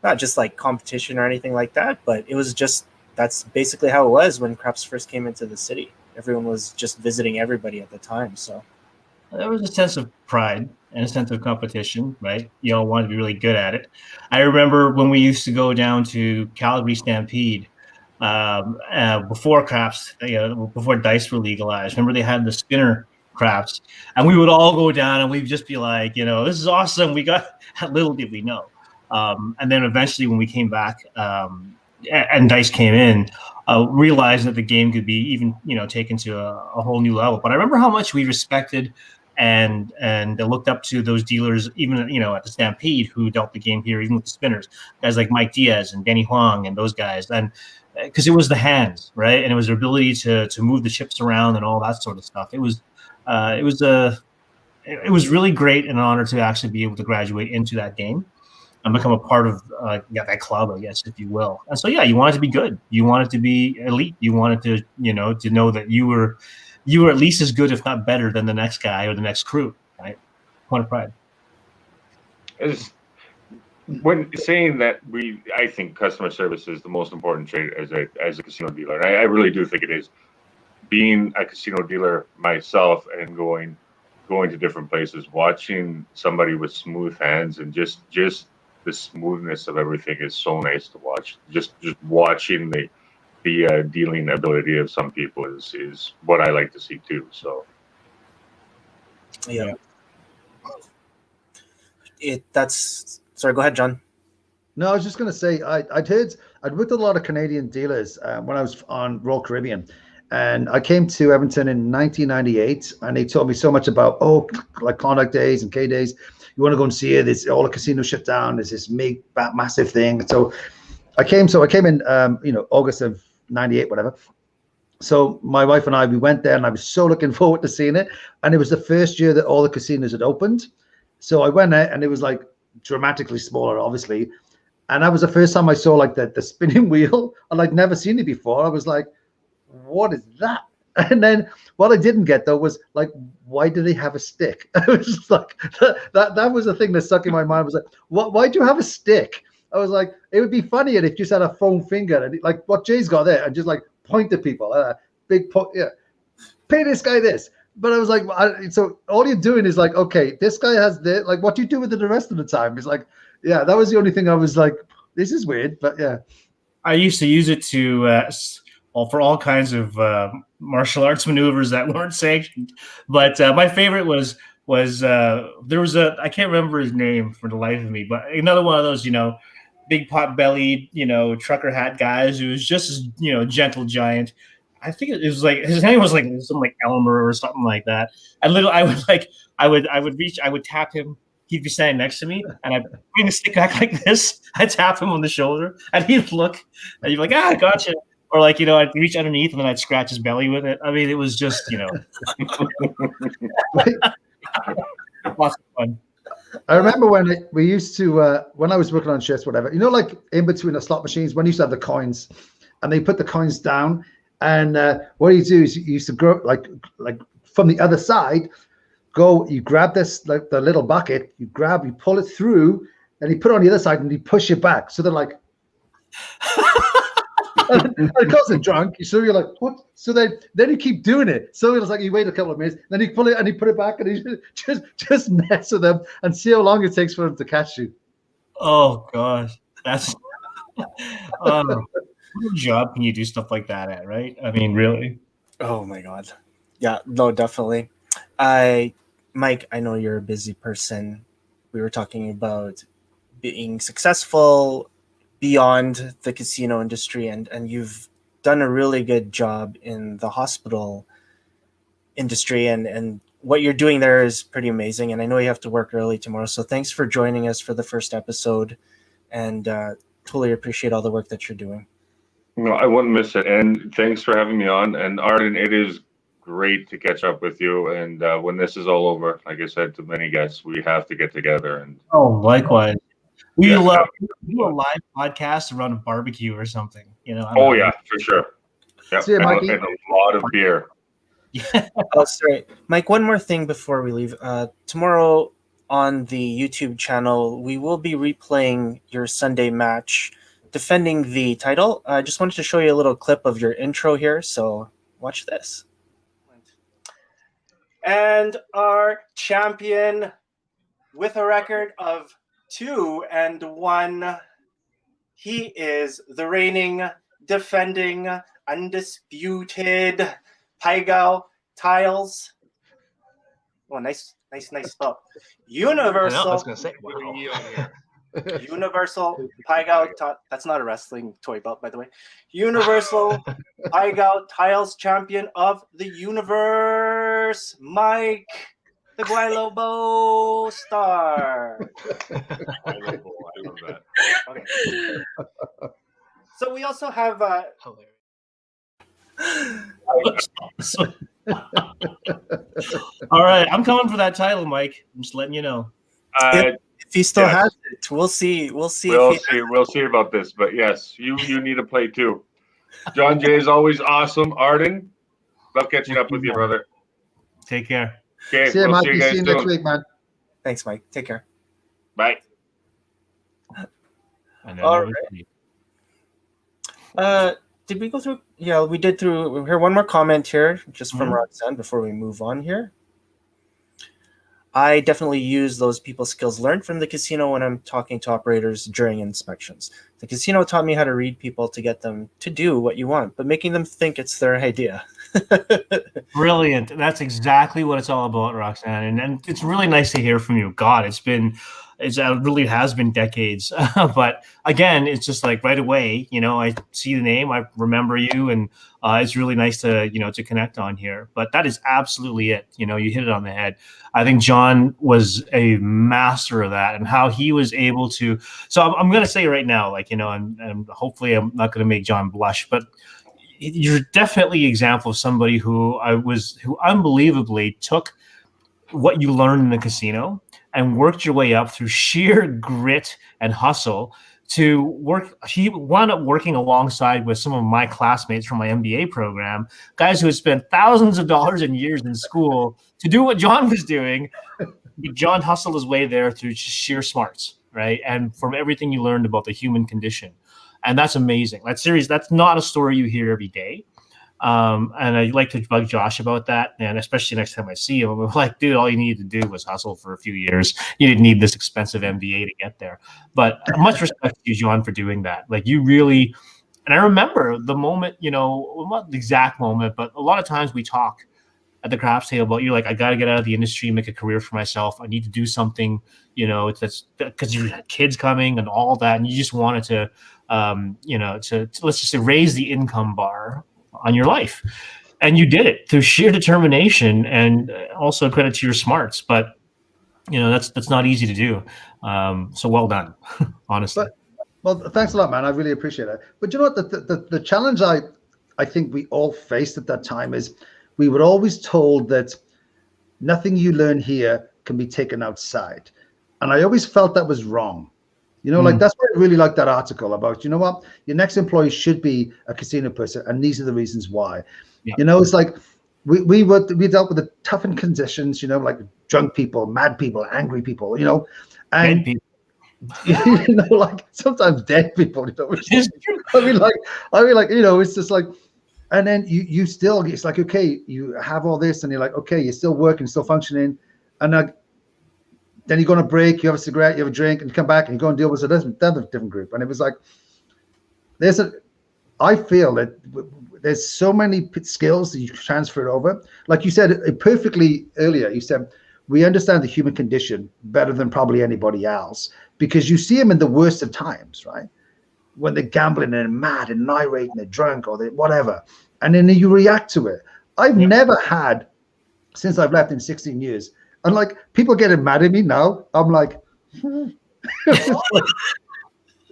not just like competition or anything like that, but it was just that's basically how it was when craps first came into the city. Everyone was just visiting everybody at the time. So there was a sense of pride and a sense of competition, right? You all wanted to be really good at it. I remember when we used to go down to Calgary Stampede before craps, before dice were legalized. Remember they had the spinner craps, and we would all go down and we'd just be like, this is awesome. We got, little did we know. And then eventually when we came back and dice came in, realizing that the game could be even, taken to a whole new level. But I remember how much we respected and looked up to those dealers, even at the Stampede, who dealt the game here, even with the spinners, guys like Mike Diaz and Denny Huang and those guys, and because it was the hands, right, and it was their ability to move the chips around and all that sort of stuff. It was really great and an honor to actually be able to graduate into that game and become a part of that club, I guess, if you will. And so, yeah, you wanted to be good. You wanted to be elite. You wanted to, to know that you were at least as good, if not better, than the next guy or the next crew, right? Point of pride. When saying that, I think customer service is the most important trait as a casino dealer. And I really do think it is. Being a casino dealer myself and going to different places, watching somebody with smooth hands and just the smoothness of everything is so nice to watch. Just watching the dealing ability of some people is what I like to see too. So yeah. Sorry, go ahead, John. No, I was just going to say I'd worked with a lot of Canadian dealers when I was on Royal Caribbean, and I came to Edmonton in 1998, and they taught me so much about like Klondike days and K days. You want to go and see it? There's all the casinos shut down. There's this massive thing. So I came in August of 98, whatever. So my wife and we went there, and I was so looking forward to seeing it. And it was the first year that all the casinos had opened. So I went there, and it was like dramatically smaller, obviously. And that was the first time I saw like the spinning wheel. I'd like never seen it before. I was like, what is that? And then what I didn't get though was like, why do they have a stick? I was just like, that was the thing that stuck in my mind. Was like, why do you have a stick? I was like, it would be funnier if you just had a foam finger and like what Jay's got there and just like point to people, big point, yeah, pay this guy this. But I was like, so all you're doing is like, okay, this guy has this. Like, what do you do with it the rest of the time? It's like, yeah, that was the only thing I was like, this is weird, but yeah. I used to use it to for all kinds of martial arts maneuvers that weren't sanctioned. But my favorite was there was I can't remember his name for the life of me, but another one of those, big pot bellied, trucker hat guys who was just as, gentle giant. I think it was like his name was like something like Elmer or something like that. And I would tap him. He'd be standing next to me, and I'd bring the stick back like this. I'd tap him on the shoulder, and he'd look, and he'd be like, "Ah, gotcha." Or like, I'd reach underneath, and then I'd scratch his belly with it. I mean, it was just, lots of fun. I remember when we used to, when I was working on shifts, whatever, like in between the slot machines, when you used to have the coins, and they put the coins down, and what you do is you used to grow like from the other side. You grab this, like the little bucket, you pull it through, and you put it on the other side, and you push it back. So they're like, and it goes drunk. So you're like, what? So then you keep doing it. So it's like you wait a couple of minutes, then you pull it and you put it back, and you just mess with them and see how long it takes for them to catch you. Oh gosh, that's what job can you do stuff like that at, right? I mean, really? Oh my God, yeah, no, definitely. Mike, I know you're a busy person. We were talking about being successful beyond the casino industry, and you've done a really good job in the hospital industry, and what you're doing there is pretty amazing. And I know you have to work early tomorrow, so thanks for joining us for the first episode, and totally appreciate all the work that you're doing. No, I wouldn't miss it. And thanks for having me on. And Arden, it is great to catch up with you. And when this is all over, like I said to many guests, we have to get together. And likewise. We do a live podcast around a barbecue or something. Yeah, for sure. Yep. See you, Mikey. And a lot of beer. Yeah. Oh, sorry, Mike. One more thing before we leave. Tomorrow on the YouTube channel, we will be replaying your Sunday match defending the title. I just wanted to show you a little clip of your intro here, so watch this. And our champion with a record of 2-1, he is the reigning, defending, undisputed Paigao Tiles. Oh, nice spell. Universal. I was gonna say, wow. Universal Paigao. That's not a wrestling toy belt, by the way. Universal Paigao Tiles champion of the universe, Mike the Guaylobo Star. I love that. Okay. So we also have. All right, I'm coming for that title, Mike. I'm just letting you know. If he still has it, we'll see. We'll see. We'll see about this. But yes, you need to play too. John Jay is always awesome. Arden, love catching up with you, brother. Take care. Okay, See you, we'll Mike. see you See guys you next soon. week, man. Thanks, Mike. Take care. Bye. All right. Did we go through? Yeah, we did through. We hear one more comment here, just from Roxanne, before we move on here. I definitely use those people skills learned from the casino when I'm talking to operators during inspections. The casino taught me how to read people to get them to do what you want, but making them think it's their idea. Brilliant. That's exactly what it's all about, Roxanne. And it's really nice to hear from you. God, it really has been decades. But again, it's just like right away, I see the name, I remember you, and it's really nice to, to connect on here. But that is absolutely it. You hit it on the head. I think John was a master of that, and how he was able to. So I'm going to say right now, and hopefully I'm not going to make John blush, but you're definitely an example of somebody who unbelievably took what you learned in the casino and worked your way up through sheer grit and hustle to work. He wound up working alongside with some of my classmates from my MBA program, guys who had spent thousands of dollars and years in school to do what John was doing. But John hustled his way there through sheer smarts, right? And from everything you learned about the human condition. And that's amazing. That's not a story you hear every day. And I like to bug Josh about that. And especially next time I see him, I'm like, dude, all you needed to do was hustle for a few years. You didn't need this expensive MBA to get there. But much respect to you, John, for doing that. Like, you really, and I remember the moment, not the exact moment, but a lot of times we talk at the craps table about, you're like, I got to get out of the industry, make a career for myself. I need to do something, it's because you had kids coming and all that. And you just wanted to, to let's just say raise the income bar on your life. And you did it through sheer determination, and also credit to your smarts. But, that's not easy to do. So well done, honestly. Well, thanks a lot, man. I really appreciate it. But you know what? The challenge I think we all faced at that time is we were always told that nothing you learn here can be taken outside. And I always felt that was wrong. Like, that's why I really like that article about, your next employee should be a casino person, and these are the reasons why. Yeah. It's like we dealt with the toughened conditions, like drunk people, mad people, angry people, and people. Like sometimes dead people, I mean, it's just like, and then you still, it's like, okay, you have all this, and you're like, okay, you're still working, still functioning, and then you go on a break, you have a cigarette, you have a drink, and you come back and you go and deal with another different group. And it was like, I feel that there's so many skills that you transfer over. Like you said perfectly earlier, you said, we understand the human condition better than probably anybody else, because you see them in the worst of times, right? When they're gambling and mad and irate and they're drunk or whatever. And then you react to it. I've never had, since I've left in 16 years, and like people getting mad at me now, I'm like,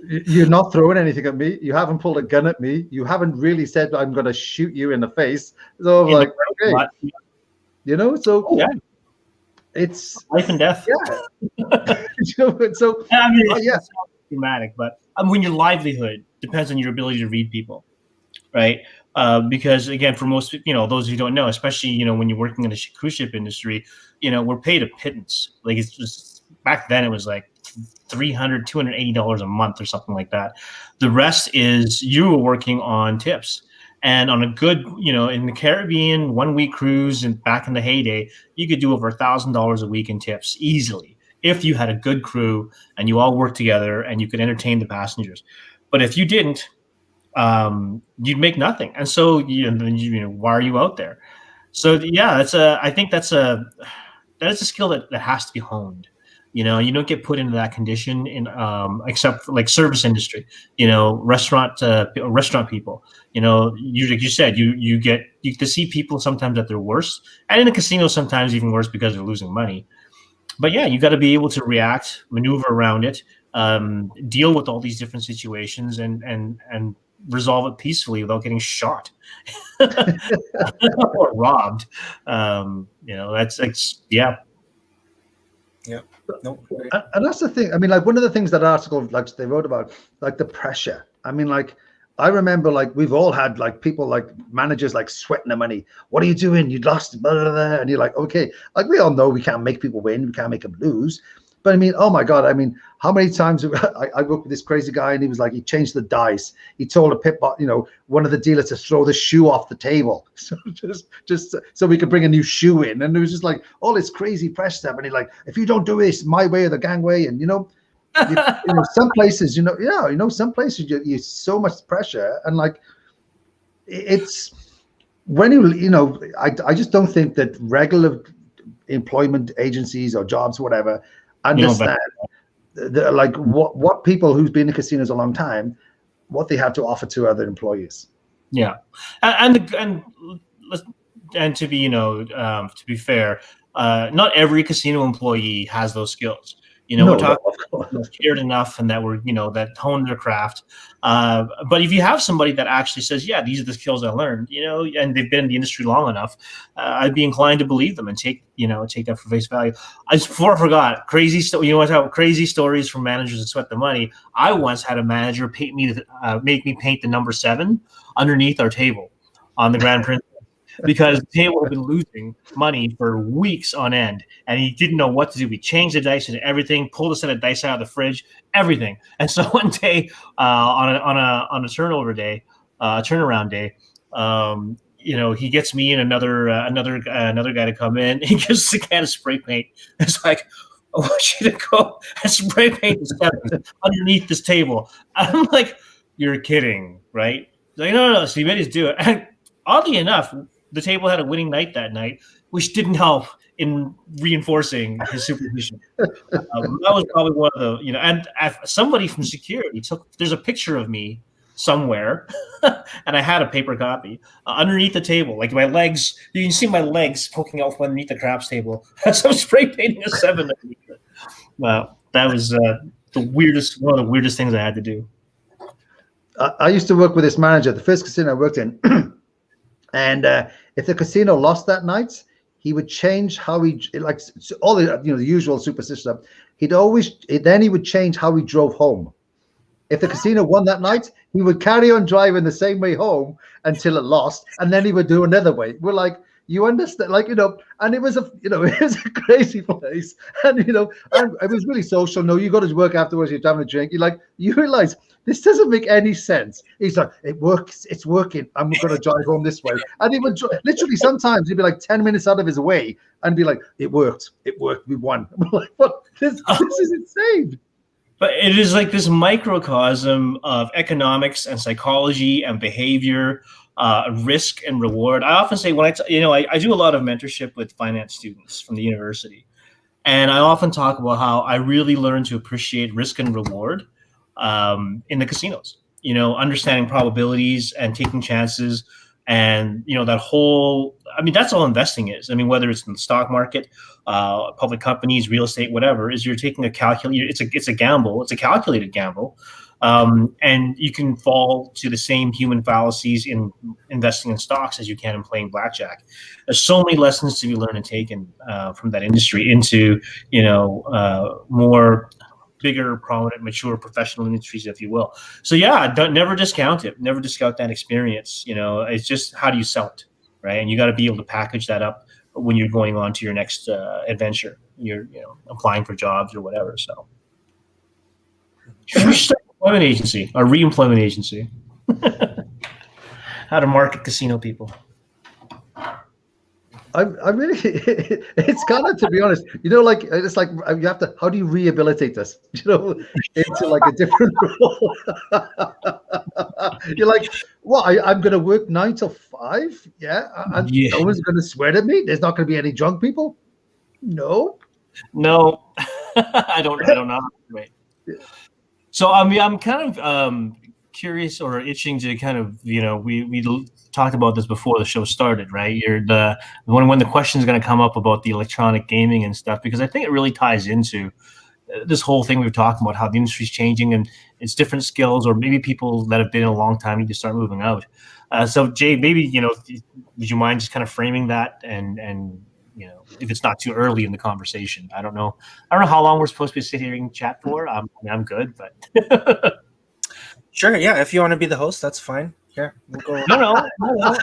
you're not throwing anything at me. You haven't pulled a gun at me. You haven't really said I'm going to shoot you in the face. So I'm like, okay, it's life and death. Yeah. So I mean, it's dramatic, but when your livelihood depends on your ability to read people, right? Because again, for most, those who don't know, especially, when you're working in the cruise ship industry, we're paid a pittance. Like, it's just, back then it was like $280 a month or something like that. The rest is you working on tips. And on a good, in the Caribbean 1 week cruise and back in the heyday, you could do over $1,000 a week in tips easily if you had a good crew and you all worked together and you could entertain the passengers. But if you didn't, you'd make nothing. And so, why are you out there? So yeah, I think that is a skill that has to be honed. You don't get put into that condition except for like service industry, restaurant people, like you said, you get to see people sometimes at their worst, and in a casino sometimes even worse because they're losing money. But yeah, you got to be able to react, maneuver around it, deal with all these different situations and resolve it peacefully without getting shot or robbed. Yeah. Yeah. No. And that's the thing. I mean, like one of the things that article like they wrote about, like the pressure. I mean, like I remember, like we've all had like people like managers like sweating the money. What are you doing? You lost, blah, blah, blah. And you're like, okay, like we all know we can't make people win, we can't make them lose. But I mean, oh my God, I mean, how many times I worked with this crazy guy and he was like, he changed the dice. He told a pit bot, one of the dealers to throw the shoe off the table. So just so we could bring a new shoe in. And it was just like all this crazy press stuff. And he's like, if you don't do this my way or the gangway, and some places, some places you so much pressure. And like, it's when I just don't think that regular employment agencies or jobs, whatever, understand like what people who's been in casinos a long time, what they have to offer to other employees. Yeah, and to be to be fair, not every casino employee has those skills. We're talking about cared enough and that that hone their craft. But if you have somebody that actually says, yeah, these are the skills I learned, and they've been in the industry long enough, I'd be inclined to believe them and take that for face value. Before I forgot, crazy stories from managers that sweat the money. I once had a manager make me paint the number 7 underneath our table on the Grand Prince, because the table had been losing money for weeks on end, and he didn't know what to do. We changed the dice and everything, pulled a set of dice out of the fridge, everything. And so one day, on a turnover day, turnaround day, he gets me and another guy to come in. He gives us a can of spray paint. It's like, I want you to go and spray paint the 7 underneath this table. I'm like, you're kidding, right? He's like, no. So he made us do it. And oddly enough, the table had a winning night that night, which didn't help in reinforcing his supervision. That was probably one of the, and somebody from security there's a picture of me somewhere, and I had a paper copy underneath the table, like my legs. You can see my legs poking out from underneath the craps table as I'm spray painting a 7 underneath it. Wow, that was one of the weirdest things I had to do. I used to work with this manager, the first casino I worked in. And if the casino lost that night, he would change how he all the the usual superstition stuff. Then he would change how he drove home. If the casino won that night, he would carry on driving the same way home until it lost, and then he would do another way. We're like, you understand, and it was it was a crazy place, and and it was really social. No, you got to work afterwards. You're having a drink. You realize this doesn't make any sense. He's like, it works. It's working. I'm going to drive home this way. And he would literally sometimes he'd be like 10 minutes out of his way and be like, it worked. It worked. We won. I'm like, what? This is insane. But it is like this microcosm of economics and psychology and behavior, risk and reward. I often say when I do a lot of mentorship with finance students from the university, and I often talk about how I really learned to appreciate risk and reward in the casinos, understanding probabilities and taking chances, and that whole, that's all investing is. Whether it's in the stock market, public companies, real estate, whatever, is you're taking it's a gamble. It's a calculated gamble, and you can fall to the same human fallacies in investing in stocks as you can in playing blackjack. There's so many lessons to be learned and taken from that industry into more bigger, prominent, mature professional industries, if you will. So yeah, never discount it. Never discount that experience. It's just, how do you sell it, right? And you got to be able to package that up when you're going on to your next adventure. You're applying for jobs or whatever. So You should start an employment agency, a re-employment agency. How to market casino people. I really, it's kind of, to be honest, like, it's like you have to, how do you rehabilitate this, into like a different role? You're like, what, I'm going to work 9 to 5? Yeah. And no one's going to swear at me. There's not going to be any drunk people. No. I don't know. Wait. So I'm kind of curious or itching to kind of, we talked about this before the show started, right? You're the when the question is going to come up about the electronic gaming and stuff, because I think it really ties into this whole thing we were talking about, how the industry's changing and it's different skills, or maybe people that have been in a long time need to start moving out. So Jay, maybe, would you mind just kind of framing that and if it's not too early in the conversation? I don't know how long we're supposed to be sitting here and chat for. I'm good, but Sure, yeah. If you want to be the host, that's fine. Yeah, we'll go. No. I'll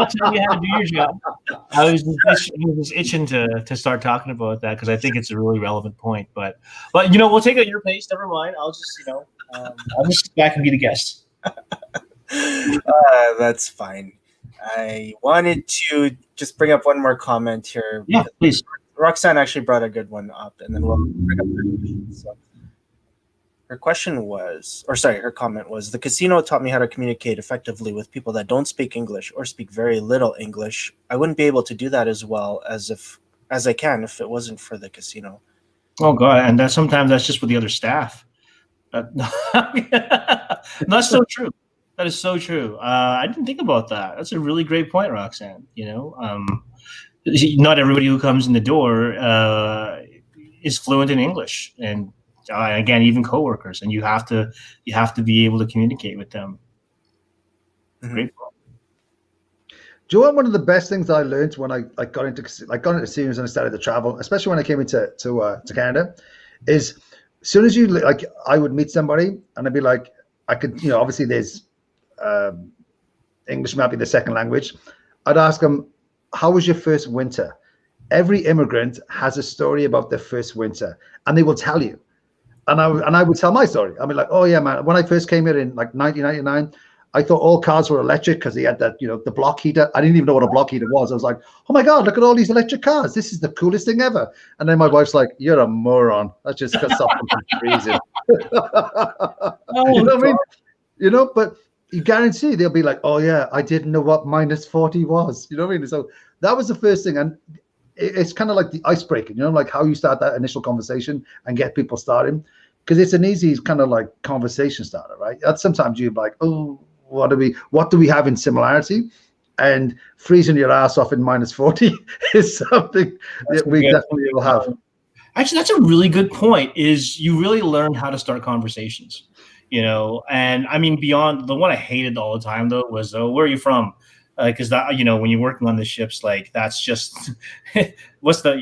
tell you how to do your job. I was just itching to start talking about that because I think it's a really relevant point. But we'll take it at your pace. Never mind. I'll just I'll just sit back and be the guest. That's fine. I wanted to just bring up one more comment here. Yeah, please. Roxanne actually brought a good one up, and then we'll bring up her question. So her comment was, the casino taught me how to communicate effectively with people that don't speak English or speak very little English. I wouldn't be able to do that as well as I can if it wasn't for the casino. Oh God, and sometimes that's just with the other staff. That's so true. That is so true. I didn't think about that. That's a really great point, Roxanne. Not everybody who comes in the door is fluent in English, and again, even coworkers, and you have to be able to communicate with them. Mm-hmm. Great point. Do you know one of the best things I learned when I got into casinos and I started to travel, especially when I came into Canada, is as soon as I would meet somebody and I'd be like, I could, obviously there's English might be the second language. I'd ask them, how was your first winter? Every immigrant has a story about their first winter, and they will tell you. And I would tell my story. I'd be like, oh yeah, man, when I first came here in like 1999, I thought all cars were electric because they had that, the block heater. I didn't even know what a block heater was. I was like, oh my God, look at all these electric cars. This is the coolest thing ever. And then my wife's like, you're a moron. That's just because something from freezing. You know what I mean? But you guarantee they'll be like, oh yeah, I didn't know what -40 was. You know what I mean? So that was the first thing. And it's kind of like the icebreaker, like how you start that initial conversation and get people starting, because it's an easy kind of like conversation starter, right? Sometimes you're like, oh, what do we have in similarity? And freezing your ass off in -40 is something that we definitely will have. Actually, that's a really good point. Is you really learn how to start conversations, and I mean, beyond the one I hated all the time though was, where are you from? Because that, when you're working on the ships, like that's just what's the,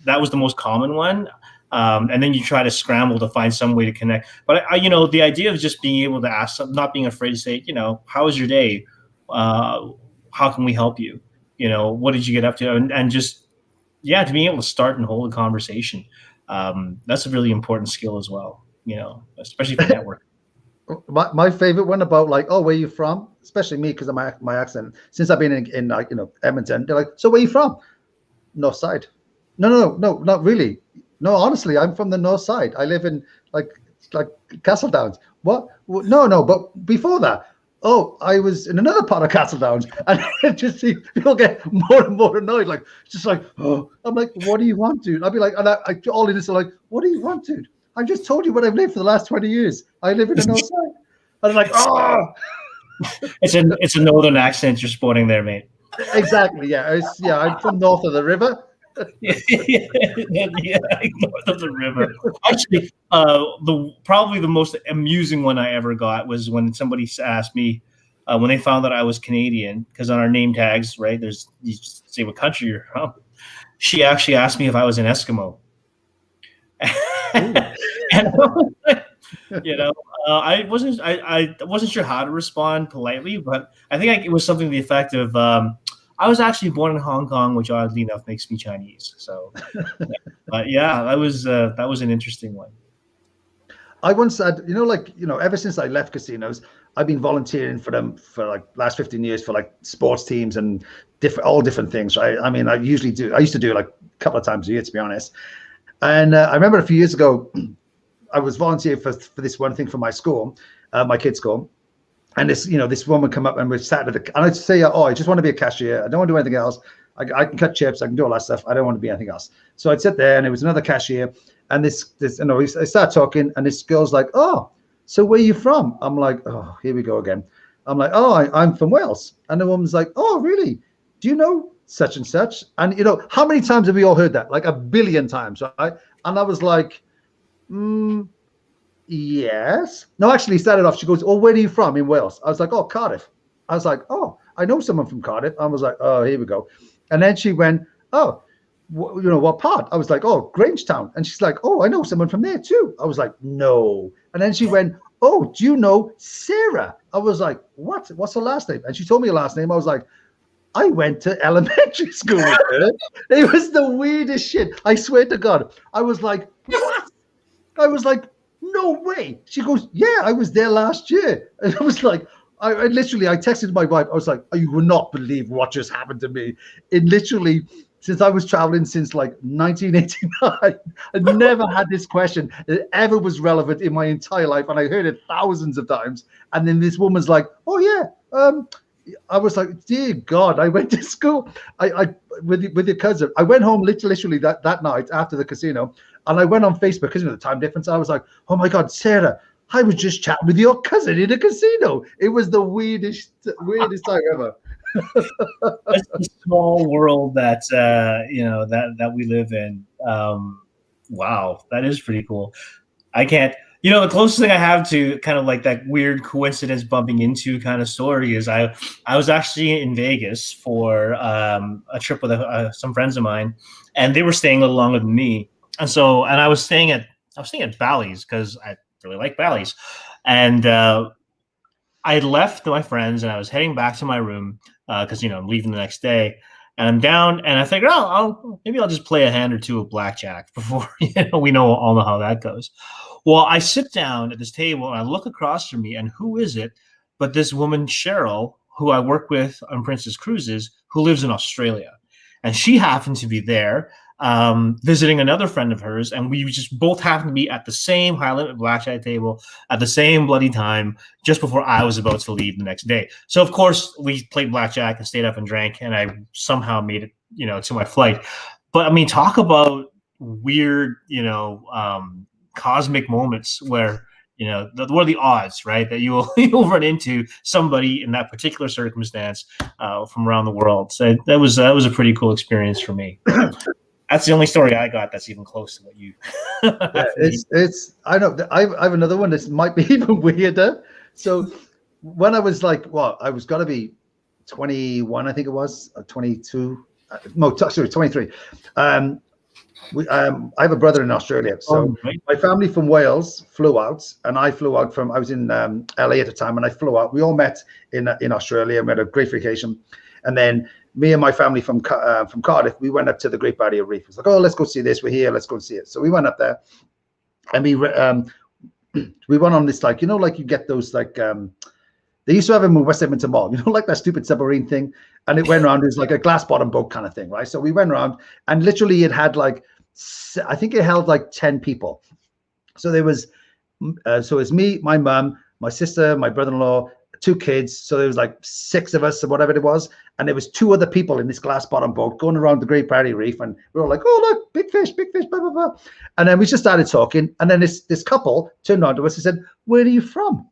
that was the most common one. And then you try to scramble to find some way to connect. But the idea of just being able to ask, not being afraid to say, how was your day? How can we help you? What did you get up to? And just, to be able to start and hold a conversation. That's a really important skill as well, especially for networking. My favorite one about like, oh, where you from? Especially me, because of my accent. Since I've been in Edmonton, they're like, so where you from? North side. No, not really. No, honestly, I'm from the north side. I live in like Castle Downs. What? No, but before that, oh, I was in another part of Castle Downs, and it just see people get more and more annoyed. Like, just like, oh, I'm like, what do you want, dude? I'd be like, and I all in this are like, what do you want, dude? I just told you what I've lived for the last 20 years. I live in the north side. And I'm like, oh. It's a northern accent you're sporting there, mate. Exactly. Yeah. I'm from north of the river. yeah, north of the river. Actually, probably the most amusing one I ever got was when somebody asked me when they found that I was Canadian, because on our name tags, right, there's you say what country you're from. She actually asked me if I was an Eskimo. And I wasn't sure how to respond politely, but I think it was something to the effect of, I was actually born in Hong Kong, which oddly enough makes me Chinese. So, but yeah, that was an interesting one. I once had, ever since I left casinos, I've been volunteering for them for like last 15 years for like sports teams and all different things, right? I mean, I used to do like a couple of times a year, to be honest. And I remember a few years ago, I was volunteering for this one thing for my school, my kids' school. And this woman come up and we sat and I'd say, oh, I just want to be a cashier. I don't want to do anything else. I can cut chips. I can do all that stuff. I don't want to be anything else. So I'd sit there and it was another cashier. And I start talking and this girl's like, oh, so where are you from? I'm like, oh, here we go again. I'm like, oh, I'm from Wales. And the woman's like, oh, really? Do you know such and such? And how many times have we all heard that? Like 1 billion times, right? And I was like, yes. No, actually, started off. She goes, "Oh, where are you from in Wales?" I was like, "Oh, Cardiff." I was like, "Oh, I know someone from Cardiff." I was like, "Oh, here we go." And then she went, "Oh, what part?" I was like, "Oh, Grangetown." And she's like, "Oh, I know someone from there too." I was like, "No." And then she went, "Oh, do you know Sarah?" I was like, "What? What's her last name?" And she told me her last name. I was like, I went to elementary school with her. It was the weirdest shit. I swear to God. I was like, what? I was like, no way. She goes, yeah, I was there last year. And I was like, I texted my wife. I was like, you will not believe what just happened to me. It literally, since I was traveling since like 1989, I never had this question that ever was relevant in my entire life. And I heard it thousands of times. And then this woman's like, oh yeah, I was like, dear God, I went to school. I with your cousin. I went home literally that night after the casino, and I went on Facebook because of the time difference. I was like, oh my God, Sarah, I was just chatting with your cousin in a casino. It was the weirdest time ever. It's a small world that that we live in. Wow, that is pretty cool. I can't. The closest thing I have to kind of like that weird coincidence bumping into kind of story is I was actually in Vegas for a trip with some friends of mine, and they were staying a little longer than me, and I was staying at Bally's because I really like Bally's, and I had left my friends and I was heading back to my room because I'm leaving the next day. And I'm down, and I figured, maybe I'll just play a hand or two of blackjack before we all know how that goes. Well, I sit down at this table and I look across from me, and who is it but this woman, Cheryl, who I work with on Princess Cruises, who lives in Australia. And she happened to be there visiting another friend of hers, and we just both happened to be at the same high-limit blackjack table at the same bloody time just before I was about to leave the next day. So, of course, we played blackjack and stayed up and drank, and I somehow made it, to my flight. But, I mean, talk about weird, cosmic moments where what are the odds, right, that you'll run into somebody in that particular circumstance from around the world. So that was a pretty cool experience for me. That's the only story I got that's even close to what you. It's I know I have another one that might be even weirder. So when I was like, I was got to be 21, I think it was 22. No, sorry, 23. I have a brother in Australia, so my family from Wales flew out, and I flew out I was in LA at the time, and I flew out. We all met in Australia, and we had a great vacation, and then me and my family from Cardiff, we went up to the Great Barrier Reef. It's like, oh, let's go see this. We're here. Let's go see it. So we went up there, and we went on this like you get those like they used to have them in West Edmonton Mall, like that stupid submarine thing, and it went around. It was like a glass bottom boat kind of thing, right? So we went around, and literally it had like. I think it held like 10 people. So there was, so it's me, my mum, my sister, my brother-in-law, 2 kids. So there was like 6 of us or whatever it was. And there was 2 other people in this glass bottom boat going around the Great Barrier Reef. And we were all like, oh, look, big fish, blah, blah, blah. And then we just started talking. And then this couple turned on to us and said, where are you from?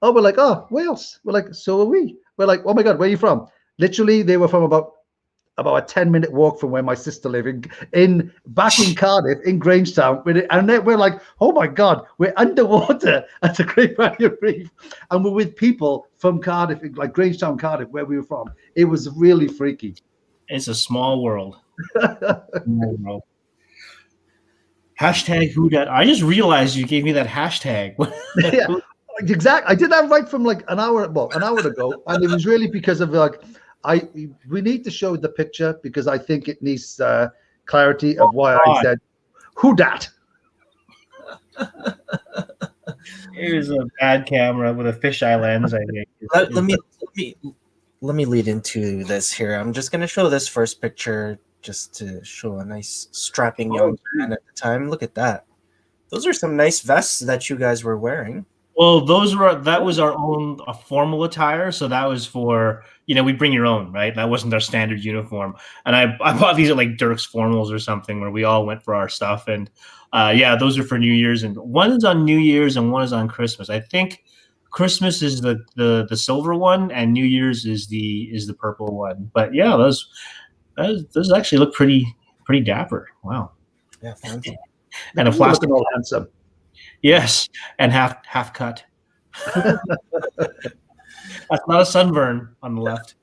Oh, we're like, oh, Wales. We're like, so are we. We're like, oh my God, where are you from? Literally, they were from about a 10-minute walk from where my sister lived back in Cardiff, in Grangetown. And then we're like, oh my God, we're underwater at the Great Barrier Reef. And we're with people from Cardiff, like Grangetown, Cardiff, where we were from. It was really freaky. It's a small world. Hashtag who dat. I just realized you gave me that hashtag. Yeah, exactly. I did that right from like an hour ago. And it was really because of like, we need to show the picture because I think it needs clarity of why I said who dat. It was a bad camera with a fisheye lens. I think. Let me lead into this here. I'm just going to show this first picture just to show a nice strapping young man at the time. Look at that. Those are some nice vests that you guys were wearing. Well, that was our own formal attire. So that was for, we bring your own, right? That wasn't our standard uniform. And I bought these at like Dirk's Formals or something where we all went for our stuff. And those are for New Year's. And one is on New Year's and one is on Christmas. I think Christmas is the silver one and New Year's is the purple one. But yeah, those actually look pretty dapper. Wow. Yeah, fancy. And a plastic. All handsome. Yes, and half cut. That's not a sunburn on the left.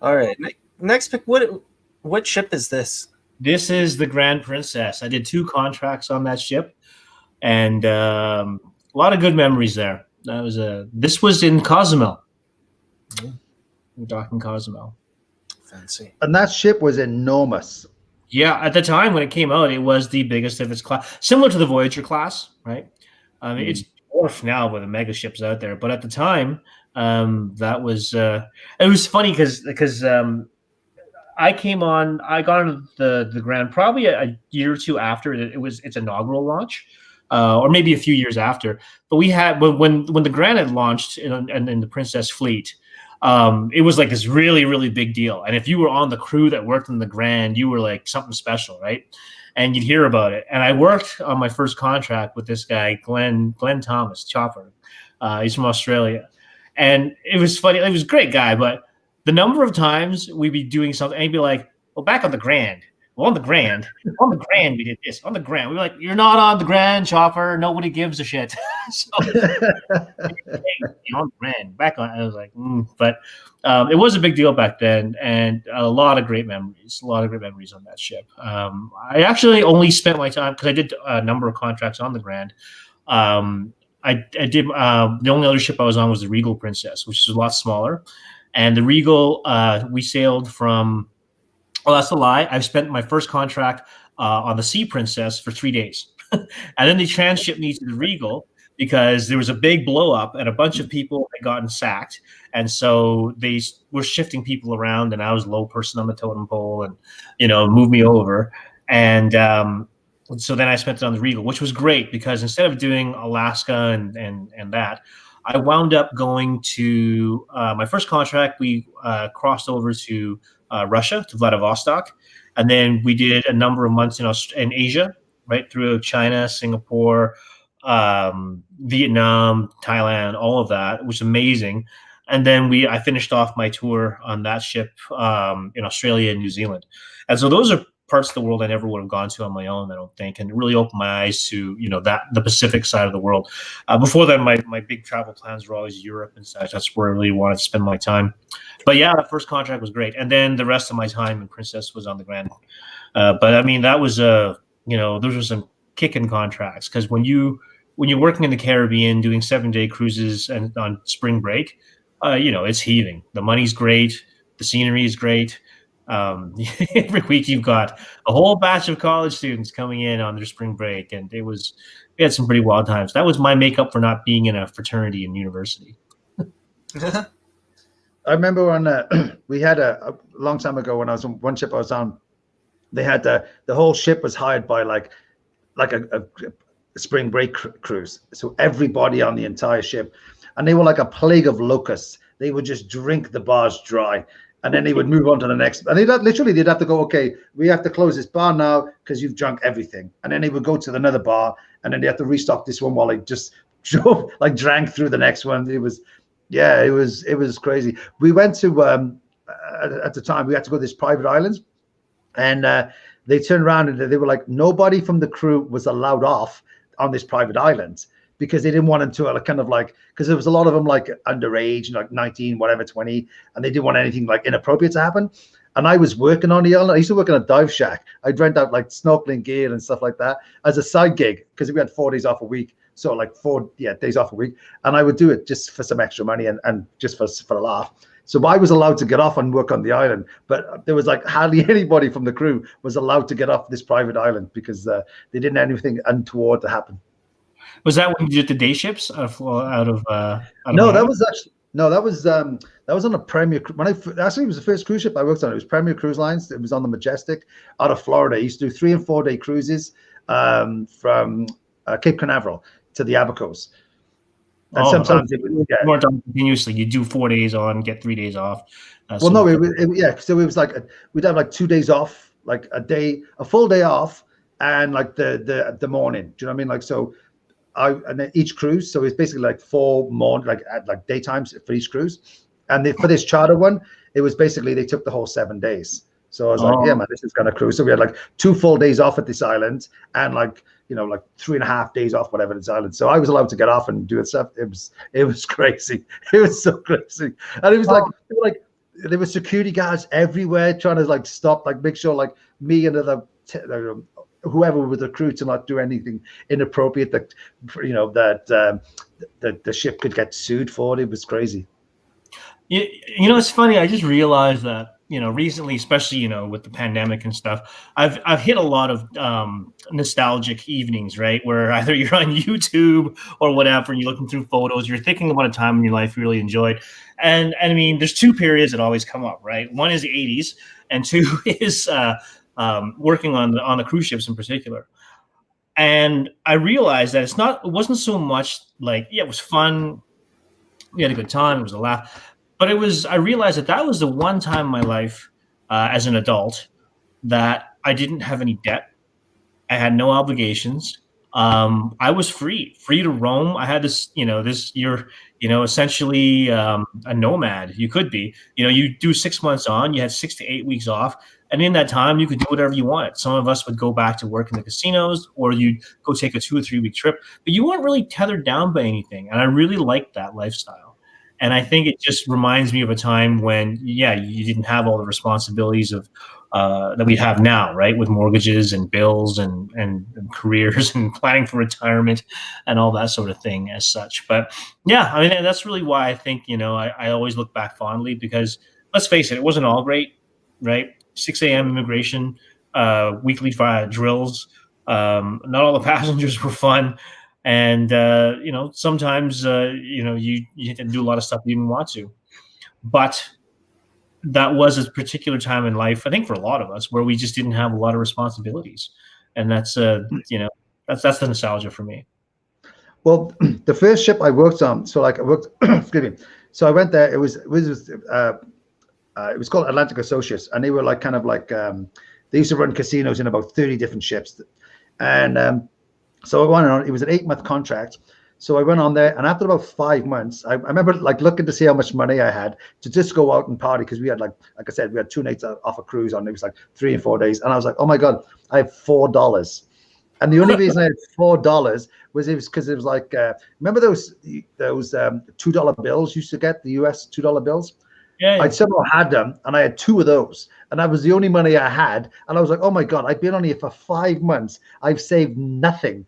All right. Next pick. What ship is this? This is the Grand Princess. I did 2 contracts on that ship, and a lot of good memories there. This was in Cozumel. We're talking Cozumel. Fancy. And that ship was enormous. Yeah, at the time when it came out, it was the biggest of its class, similar to the Voyager class, right? It's dwarfed now with the mega ships out there, but at the time, that was it was funny because I got on the Grand probably a year or two after its inaugural launch, or maybe a few years after. But we had when the Grand had launched in the Princess fleet. It was like this really, really big deal. And if you were on the crew that worked in the Grand, you were like something special, right? And you'd hear about it. And I worked on my first contract with this guy, Glenn Thomas, Chopper. He's from Australia. And it was funny. He was a great guy, but the number of times we'd be doing something and he'd be like, well, back on the Grand. Well, on the Grand, we did this. On the Grand, we were like, "You're not on the Grand, Chopper. Nobody gives a shit." So, on the Grand, back on. I was like, but it was a big deal back then, and a lot of great memories. A lot of great memories on that ship. I actually only spent my time because I did a number of contracts on the Grand. I did the only other ship I was on was the Regal Princess, which is a lot smaller, and the Regal we sailed from. Oh, that's a lie. I've spent my first contract on the Sea Princess for 3 days. And then they transshipped me to the Regal because there was a big blow up and a bunch of people had gotten sacked. And so they were shifting people around and I was a low person on the totem pole and, moved me over. And so then I spent it on the Regal, which was great because instead of doing Alaska and that, I wound up going to my first contract. We crossed over to Russia, to Vladivostok. And then we did a number of months in Asia, right through China, Singapore, Vietnam, Thailand, all of that, which was amazing. And then I finished off my tour on that ship in Australia and New Zealand. And so those are parts of the world I never would have gone to on my own, I don't think, and it really opened my eyes to the Pacific side of the world. Before that, my big travel plans were always Europe and such. That's where I really wanted to spend my time. But yeah, the first contract was great, and then the rest of my time in Princess was on the Grand. But I mean, that was those were some kicking contracts because when you're working in the Caribbean doing 7-day cruises and on spring break, it's heaving. The money's great, the scenery is great. Every week you've got a whole batch of college students coming in on their spring break, and we had some pretty wild times. That was my makeup for not being in a fraternity in university. I remember when we had a long time ago when I was on one ship I was on, they had the whole ship was hired by like a spring break cruise. So everybody on the entire ship, and they were like a plague of locusts. They would just drink the bars dry. And then they would move on to the next. And they'd have to go, okay, we have to close this bar now because you've drunk everything. And then they would go to another bar and then they have to restock this one while they just drank through the next one. It was crazy. We went to, at the time, we had to go to this private island. And they turned around and they were like, nobody from the crew was allowed off on this private island. Because they didn't want them to because there was a lot of them like underage, like 19, whatever, 20, and they didn't want anything like inappropriate to happen. And I was working on the island. I used to work in a dive shack. I'd rent out like snorkeling gear and stuff like that as a side gig because we had 4 days off a week. So like 4 days off a week. And I would do it just for some extra money and just for a laugh. So I was allowed to get off and work on the island, but there was like hardly anybody from the crew was allowed to get off this private island because they didn't want anything untoward to happen. Was that when you did the day ships out of No, that Miami? was actually that was on a Premier when actually it was the first cruise ship I worked on. It was Premier Cruise Lines. It was on the Majestic out of Florida. I used to do 3 and 4 day cruises from Cape Canaveral to the Abacos. And sometimes you weren't on continuously. You do 4 days on, get 3 days off. Well, no, yeah. So it was like we'd have like 2 days off, like a full day off, and like the morning. Do you know what I mean? Like so, and then each cruise. So it's basically like 4 morning, like daytimes for each cruise. And for this charter one, it was basically they took the whole 7 days. So I was like, yeah, man, this is kind of cruise. So we had like 2 full days off at this island, and like 3.5 days off, whatever this island. So I was allowed to get off and do it stuff. It was crazy. It was so crazy, and it was like there were security guards everywhere trying to like stop, like make sure like me and whoever was the crew to not do anything inappropriate that the ship could get sued for. It was crazy. It's funny. I just realized that recently, especially with the pandemic and stuff, I've hit a lot of nostalgic evenings, right? Where either you're on YouTube or whatever, and you're looking through photos, you're thinking about a time in your life you really enjoyed, and I mean, there's 2 periods that always come up, right? One is the 80s, and 2 is working on the cruise ships in particular. And I realized that it wasn't so much like, yeah, it was fun, we had a good time, it was a laugh. But I realized that was the one time in my life as an adult that I didn't have any debt. I had no obligations. I was free to roam. I had this, you're essentially a nomad. You could be, you do 6 months on, you had 6 to 8 weeks off. And in that time, you could do whatever you wanted. Some of us would go back to work in the casinos, or you'd go take a 2 or 3 week trip, but you weren't really tethered down by anything. And I really liked that lifestyle. And I think it just reminds me of a time when, you didn't have all the responsibilities of that we have now, right? With mortgages and bills and careers and planning for retirement and all that sort of thing as such. But yeah, I mean, that's really why I think, I always look back fondly, because let's face it wasn't all great, right? 6 a.m. immigration, weekly drills. Not all the passengers were fun. And, sometimes, you had to do a lot of stuff you didn't want to. But that was a particular time in life, I think, for a lot of us, where we just didn't have a lot of responsibilities. And that's, that's the nostalgia for me. Well, the first ship I worked on, so like I worked, excuse me. So I went there. It was called Atlantic Associates, and they were like kind of like they used to run casinos in about 30 different ships, and so I went on. It was an 8-month contract. So I went on there, and after about 5 months, I remember like looking to see how much money I had to just go out and party, because we had like I said, we had 2 nights off a cruise on. It was like 3 and 4 days, and I was like, oh my god, I have $4. And the only reason I had $4 was because it was like remember those $2 bills you used to get, the US $2 bills. Yeah. I somehow had them, and I had 2 of those, and that was the only money I had. And I was like, oh my god, I've been on here for 5 months. I've saved nothing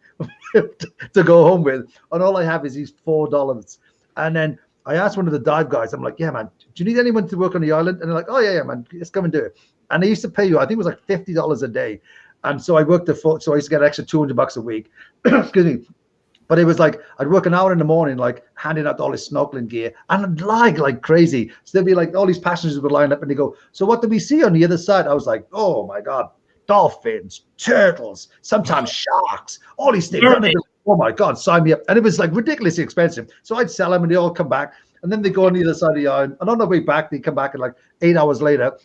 to go home with, and all I have is these $4. And then I asked one of the dive guys, I'm like, yeah, man, do you need anyone to work on the island? And they're like, oh yeah, man, let's come and do it. And they used to pay you, I think it was like $50 a day. And so I worked so I used to get an extra $200 a week. Excuse me. But it was like I'd work an hour in the morning, like handing out all this snorkeling gear, and I'd lag like crazy. So there'd be like all these passengers would line up, and they go, so what do we see on the other side? I was like, oh my god, dolphins, turtles, sometimes sharks, all these things. Oh my god, sign me up. And it was like ridiculously expensive. So I'd sell them, and they all come back, and then they go on the other side of the island. And on the way back, they come back, and like 8 hours later,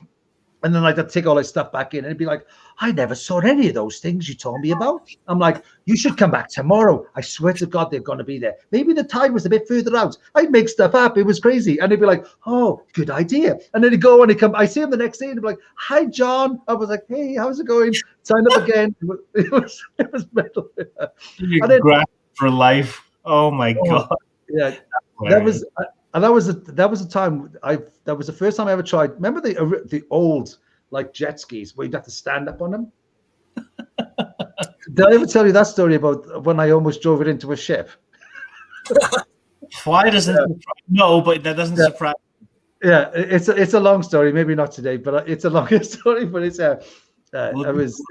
and then like I'd take all this stuff back in, and it'd be like, I never saw any of those things you told me about. I'm like, you should come back tomorrow. I swear to God, they're going to be there. Maybe the tide was a bit further out. I'd make stuff up. It was crazy. And they'd be like, oh, good idea. And then they'd go and they come. I see them the next day, and they'd be like, hi, John. I was like, hey, how's it going? Sign up again. It was metal. And then, for life. Oh my God. Yeah, that was. And that was a time that was the first time I ever tried. Remember the old like jet skis where you'd have to stand up on them? Did I ever tell you that story about when I almost drove it into a ship? Why doesn't no? But that doesn't surprise me. Yeah, it's a long story. Maybe not today, but it's a longer story. But it's I was.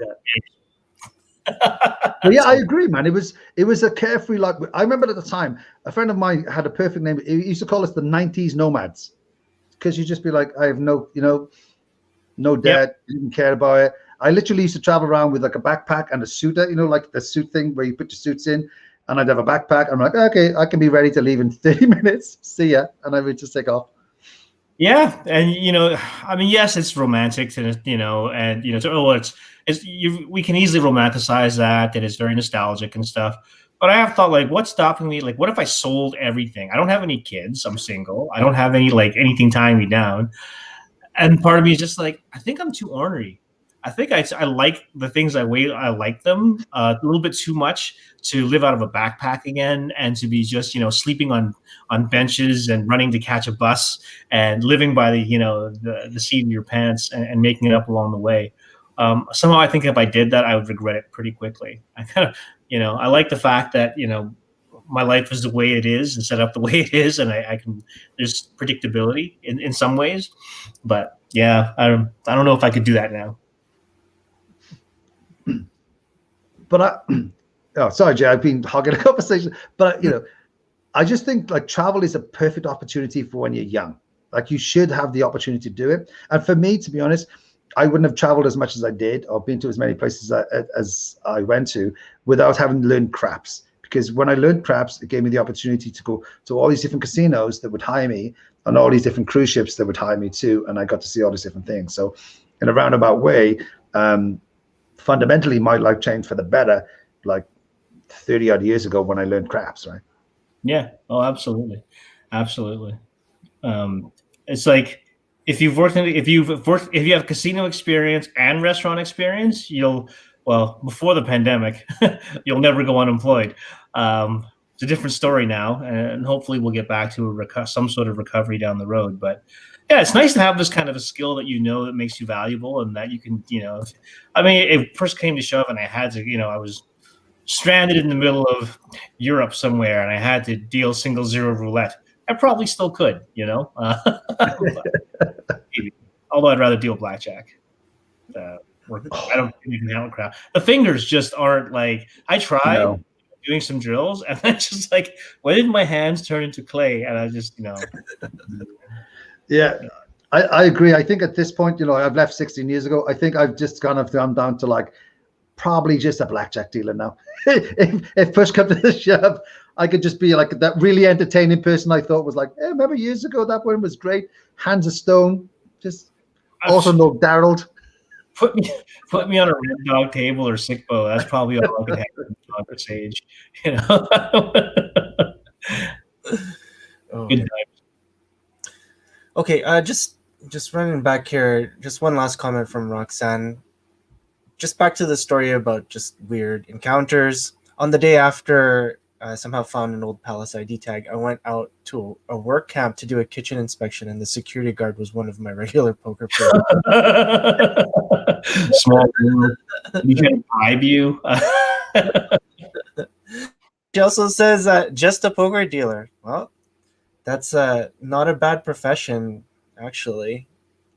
But yeah, I agree, man. It was a carefree life. I remember at the time, a friend of mine had a perfect name. He used to call us the '90s nomads, because you just be like, I have no, no Yep. debt, didn't care about it. I literally used to travel around with like a backpack and a suit, like the suit thing where you put your suits in. And I'd have a backpack. I'm like, okay, I can be ready to leave in 30 minutes. See ya. And I would just take off. Yeah, and I mean, yes, it's romantic, and we can easily romanticize that, and it's very nostalgic and stuff. But I have thought, like, what's stopping me? Like, what if I sold everything? I don't have any kids. I'm single. I don't have anything tying me down. And part of me is just like, I think I'm too ornery. I think I like the things I like them a little bit too much to live out of a backpack again, and to be just sleeping on benches and running to catch a bus and living by the seat of your pants, and making it up along the way. Somehow I think if I did that, I would regret it pretty quickly. I kind of I like the fact that my life is the way it is and set up the way it is, and I can there's predictability in some ways, but yeah, I don't know if I could do that now. But sorry, Jay, I've been hogging a conversation. But I just think like travel is a perfect opportunity for when you're young. Like you should have the opportunity to do it. And for me, to be honest, I wouldn't have traveled as much as I did, or been to as many places as I went to, without having learned craps. Because when I learned craps, it gave me the opportunity to go to all these different casinos that would hire me, and all these different cruise ships that would hire me too. And I got to see all these different things. So in a roundabout way, fundamentally my life changed for the better like 30 odd years ago when I learned craps, right? Yeah. Oh, absolutely. It's like if you have casino experience and restaurant experience, before the pandemic, you'll never go unemployed. It's a different story now, and hopefully we'll get back to some sort of recovery down the road. But yeah, it's nice to have this kind of a skill that that makes you valuable, and that you can, I mean, it first came to shove, and I had to, I was stranded in the middle of Europe somewhere, and I had to deal 0-0 roulette. I probably still could, although I'd rather deal blackjack. I don't think you can handle crowd. The fingers just aren't like. I tried doing some drills, and then just like, why did my hands turn into clay? And I just, Yeah, I agree. I think at this point, I've left 16 years ago. I think I've just gone down to like probably just a blackjack dealer now. if push comes to the shove, I could just be like that really entertaining person I thought was like, hey, remember years ago that one was great. Hands of stone, just also no Darrelled. Put me on a red dog table or sick bow. That's probably all I could have at this age. Good times. Okay, just running back here. Just one last comment from Roxanne. Just back to the story about just weird encounters. On the day after I somehow found an old Palace ID tag, I went out to a work camp to do a kitchen inspection, and the security guard was one of my regular poker players. Small room. You can bribe you. She also says just a poker dealer. Well, that's not a bad profession, actually.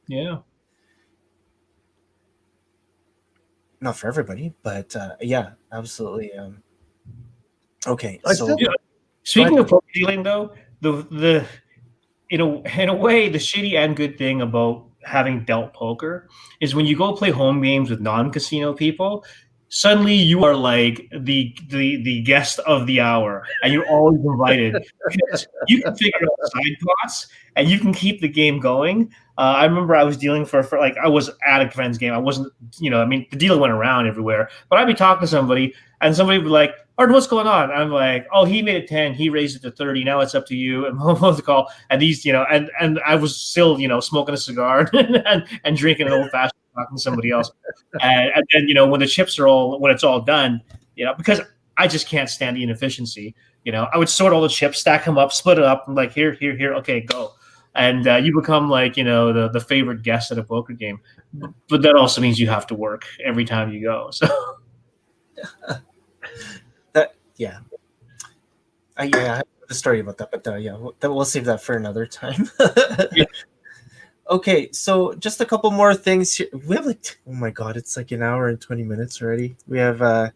Yeah. Not for everybody, but yeah, absolutely. Okay, speaking of poker dealing, though, the in a way, the shitty and good thing about having dealt poker is when you go play home games with non-casino people, suddenly you are like the guest of the hour, and you're always invited. You can figure out side plots, and you can keep the game going. I remember I was dealing for like, I was at a friend's game. I wasn't, I mean, the deal went around everywhere, but I'd be talking to somebody, and somebody would be like, Arden, what's going on? I'm like, oh, he made it 10. He raised it to 30. Now it's up to you. And what was the call? And these, and I was still, smoking a cigar and drinking an old fashioned, talking to somebody else. And then, when the chips are when it's all done, because I just can't stand the inefficiency. I would sort all the chips, stack them up, split it up. I'm like, here, okay, go. And you become like, the favorite guest at a poker game. But that also means you have to work every time you go. So. Yeah. I have a story about that, but yeah, we'll save that for another time. Okay, so just a couple more things here. We have like, oh my god, it's like an hour and 20 minutes already. We have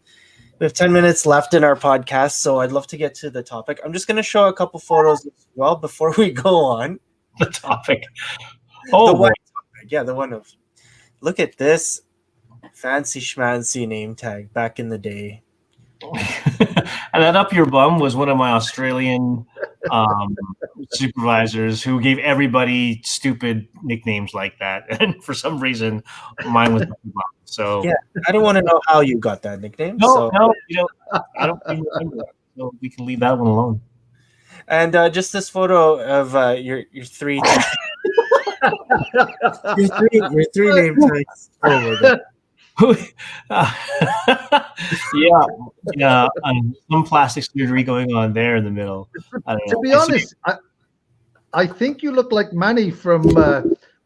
10 minutes left in our podcast, so I'd love to get to the topic. I'm just going to show a couple photos as well before we go on. The topic. The Oh, one boy. topic, yeah, the one of, look at this fancy schmancy name tag back in the day. And that up your bum was one of my Australian supervisors who gave everybody stupid nicknames like that. And for some reason, mine was up your bum. So Yeah, I don't want to know how you got that nickname. no, so. you don't. I don't even remember that. So we can leave that one alone. And just this photo of your three your three name tags. Oh my god. Yeah. Some plastic surgery going on there in the middle. I don't know. To be honest, I think you look like Manny from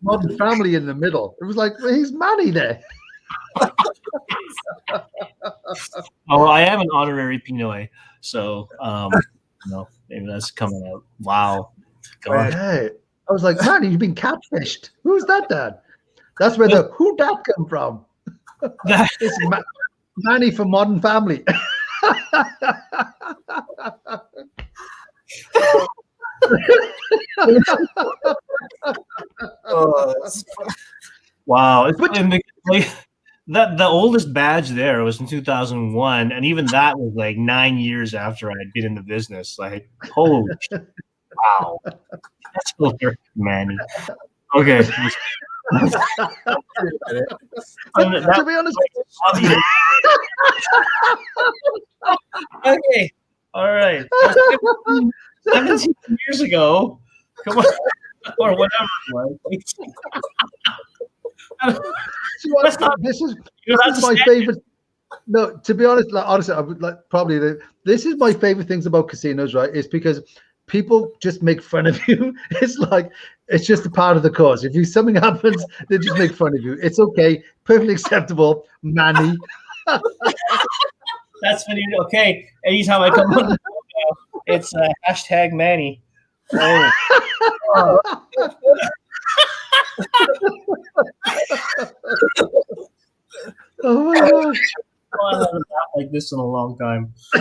Modern Family in the middle. It was like, well, he's Manny there. Oh, I am an honorary Pinoy, so maybe that's coming out. Wow. God. Hey, I was like, Manny, you've been catfished. Who's that, Dad? That's where the who dat come from. It's Manny from Modern Family. Wow. The oldest badge there was in 2001, and even that was like 9 years after I had been in the business. Like, holy shit. Wow. That's hilarious, Manny. Okay. To be honest, Okay. All right. 17 years ago. Come on. Or whatever it was. this is my favorite. No, to be honest, like, honestly, I would like probably this is my favorite things about casinos, right? Is because people just make fun of you. It's like it's just a part of the course. If something happens, they just make fun of you. It's okay, perfectly acceptable, Manny. That's funny. Okay, anytime I come on, it's hashtag Manny. Oh. Oh my gosh. I haven't laughed like this in a long time. I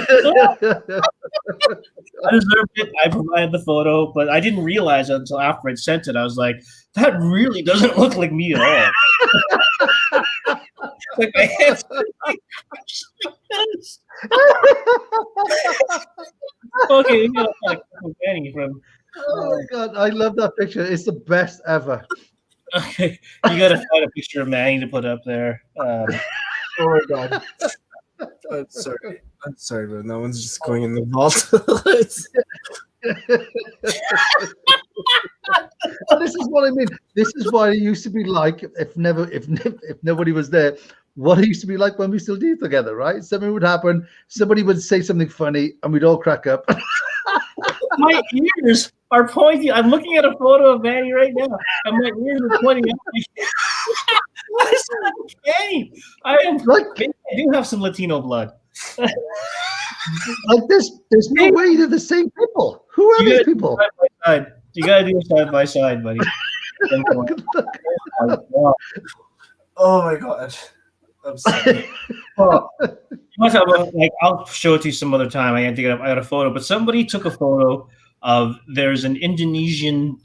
deserved it. I provided the photo, but I didn't realize it until after I'd sent it. I was like, that really doesn't look like me at all. Like my hands like this. Okay, you know, like Danny from. Oh my god, I love that picture. It's the best ever. Okay, you gotta find a picture of Manny to put up there. Oh my god. I'm sorry, bro. That one's just going in the vault. This is what I mean. This is what it used to be like if nobody was there. What it used to be like when we still did together, right? Something would happen, somebody would say something funny, and we'd all crack up. My ears are pointing. I'm looking at a photo of Manny right now, and my ears are pointing at me. What is that, Manny? I am like, I do have some Latino blood. Like this, there's no way they're the same people. Who are these people? You gotta do it side by side, buddy. Oh my god. I'm sorry. Well, you must have I'll show it to you some other time. I got a photo, but somebody took a photo of there's an Indonesian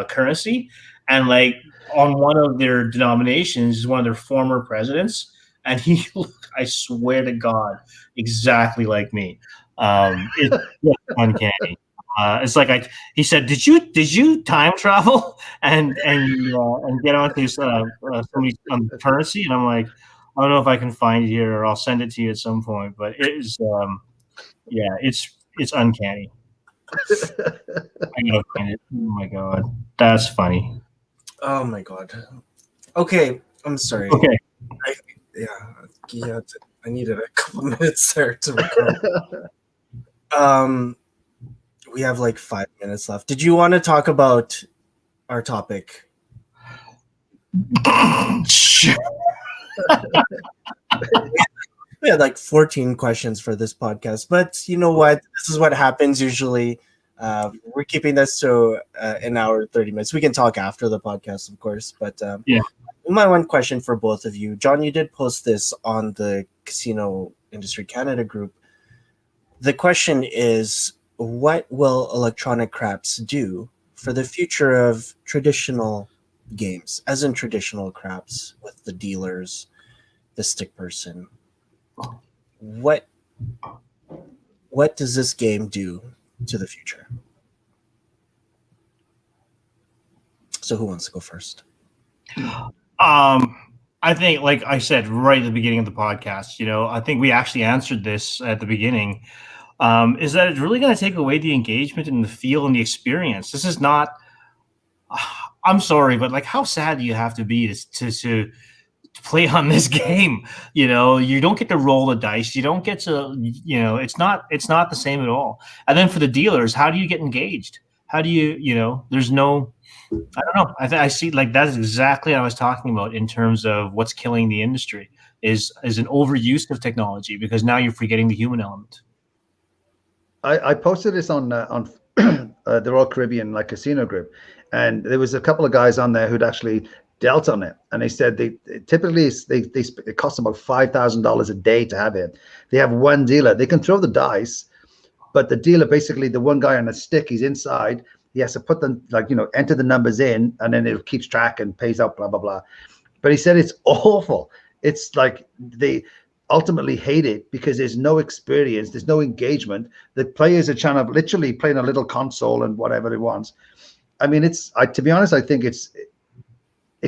currency, and like on one of their denominations is one of their former presidents, and he looked, I swear to God, exactly like me. It's uncanny. It's like he said, "Did you time travel and get onto somebody's currency?" And I'm like, I don't know if I can find it here, or I'll send it to you at some point. But it is, it's uncanny. I gotta find it. Oh my god, that's funny. Oh my god. Okay, I'm sorry. Okay. I needed a couple minutes there to record. We have like 5 minutes left. Did you want to talk about our topic? We had like 14 questions for this podcast, but you know what? This is what happens usually. We're keeping this to an hour 30 minutes. We can talk after the podcast, of course. But Yeah. my one question for both of you, John, you did post this on the Casino Industry Canada group. The question is, what will electronic craps do for the future of traditional games, as in traditional craps with the dealers, the stick person? What does this game do to the future? So who wants to go first? I think, like I said right at the beginning of the podcast, I think we actually answered this at the beginning, is that it's really going to take away the engagement and the feel and the experience. This is not, I'm sorry, but like, how sad do you have to be to play on this game? You don't get to roll the dice. You don't get to, it's not the same at all. And then for the dealers, how do you get engaged? How do you, there's no, I don't know. I see, like, that's exactly what I was talking about in terms of what's killing the industry is an overuse of technology, because now you're forgetting the human element. I posted this on the Royal Caribbean casino group, and there was a couple of guys on there who'd actually dealt on it, and they said typically it costs about $5,000 a day to have it. They have one dealer. They can throw the dice, but the dealer, basically the one guy on a stick, he's inside. He has to put them, enter the numbers in, and then it keeps track and pays out, blah, blah, blah. But he said it's awful. It's like they ultimately hate it because there's no experience. There's no engagement. The players are trying to literally playing a little console and whatever they want. I mean, to be honest, I think it's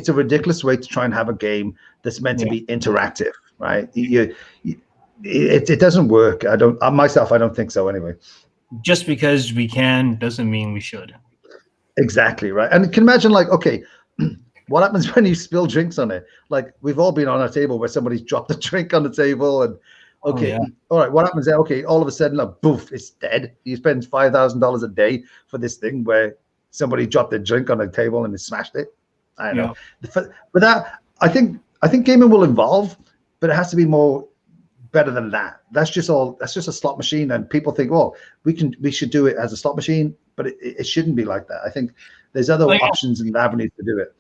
a ridiculous way to try and have a game that's meant to be interactive, right? It doesn't work. I don't think so anyway. Just because we can doesn't mean we should. Exactly, right. And you can imagine, okay, what happens when you spill drinks on it? Like, we've all been on a table where somebody's dropped a drink on the table, and all right, what happens there? Okay, all of a sudden, boof, it's dead. You spend $5,000 a day for this thing where somebody dropped a drink on a table and they smashed it. I don't know. But that, I think gaming will evolve, but it has to be more better than that. That's just a slot machine, and people think, well, we should do it as a slot machine, but it shouldn't be like that. I think there's other options and avenues to do it.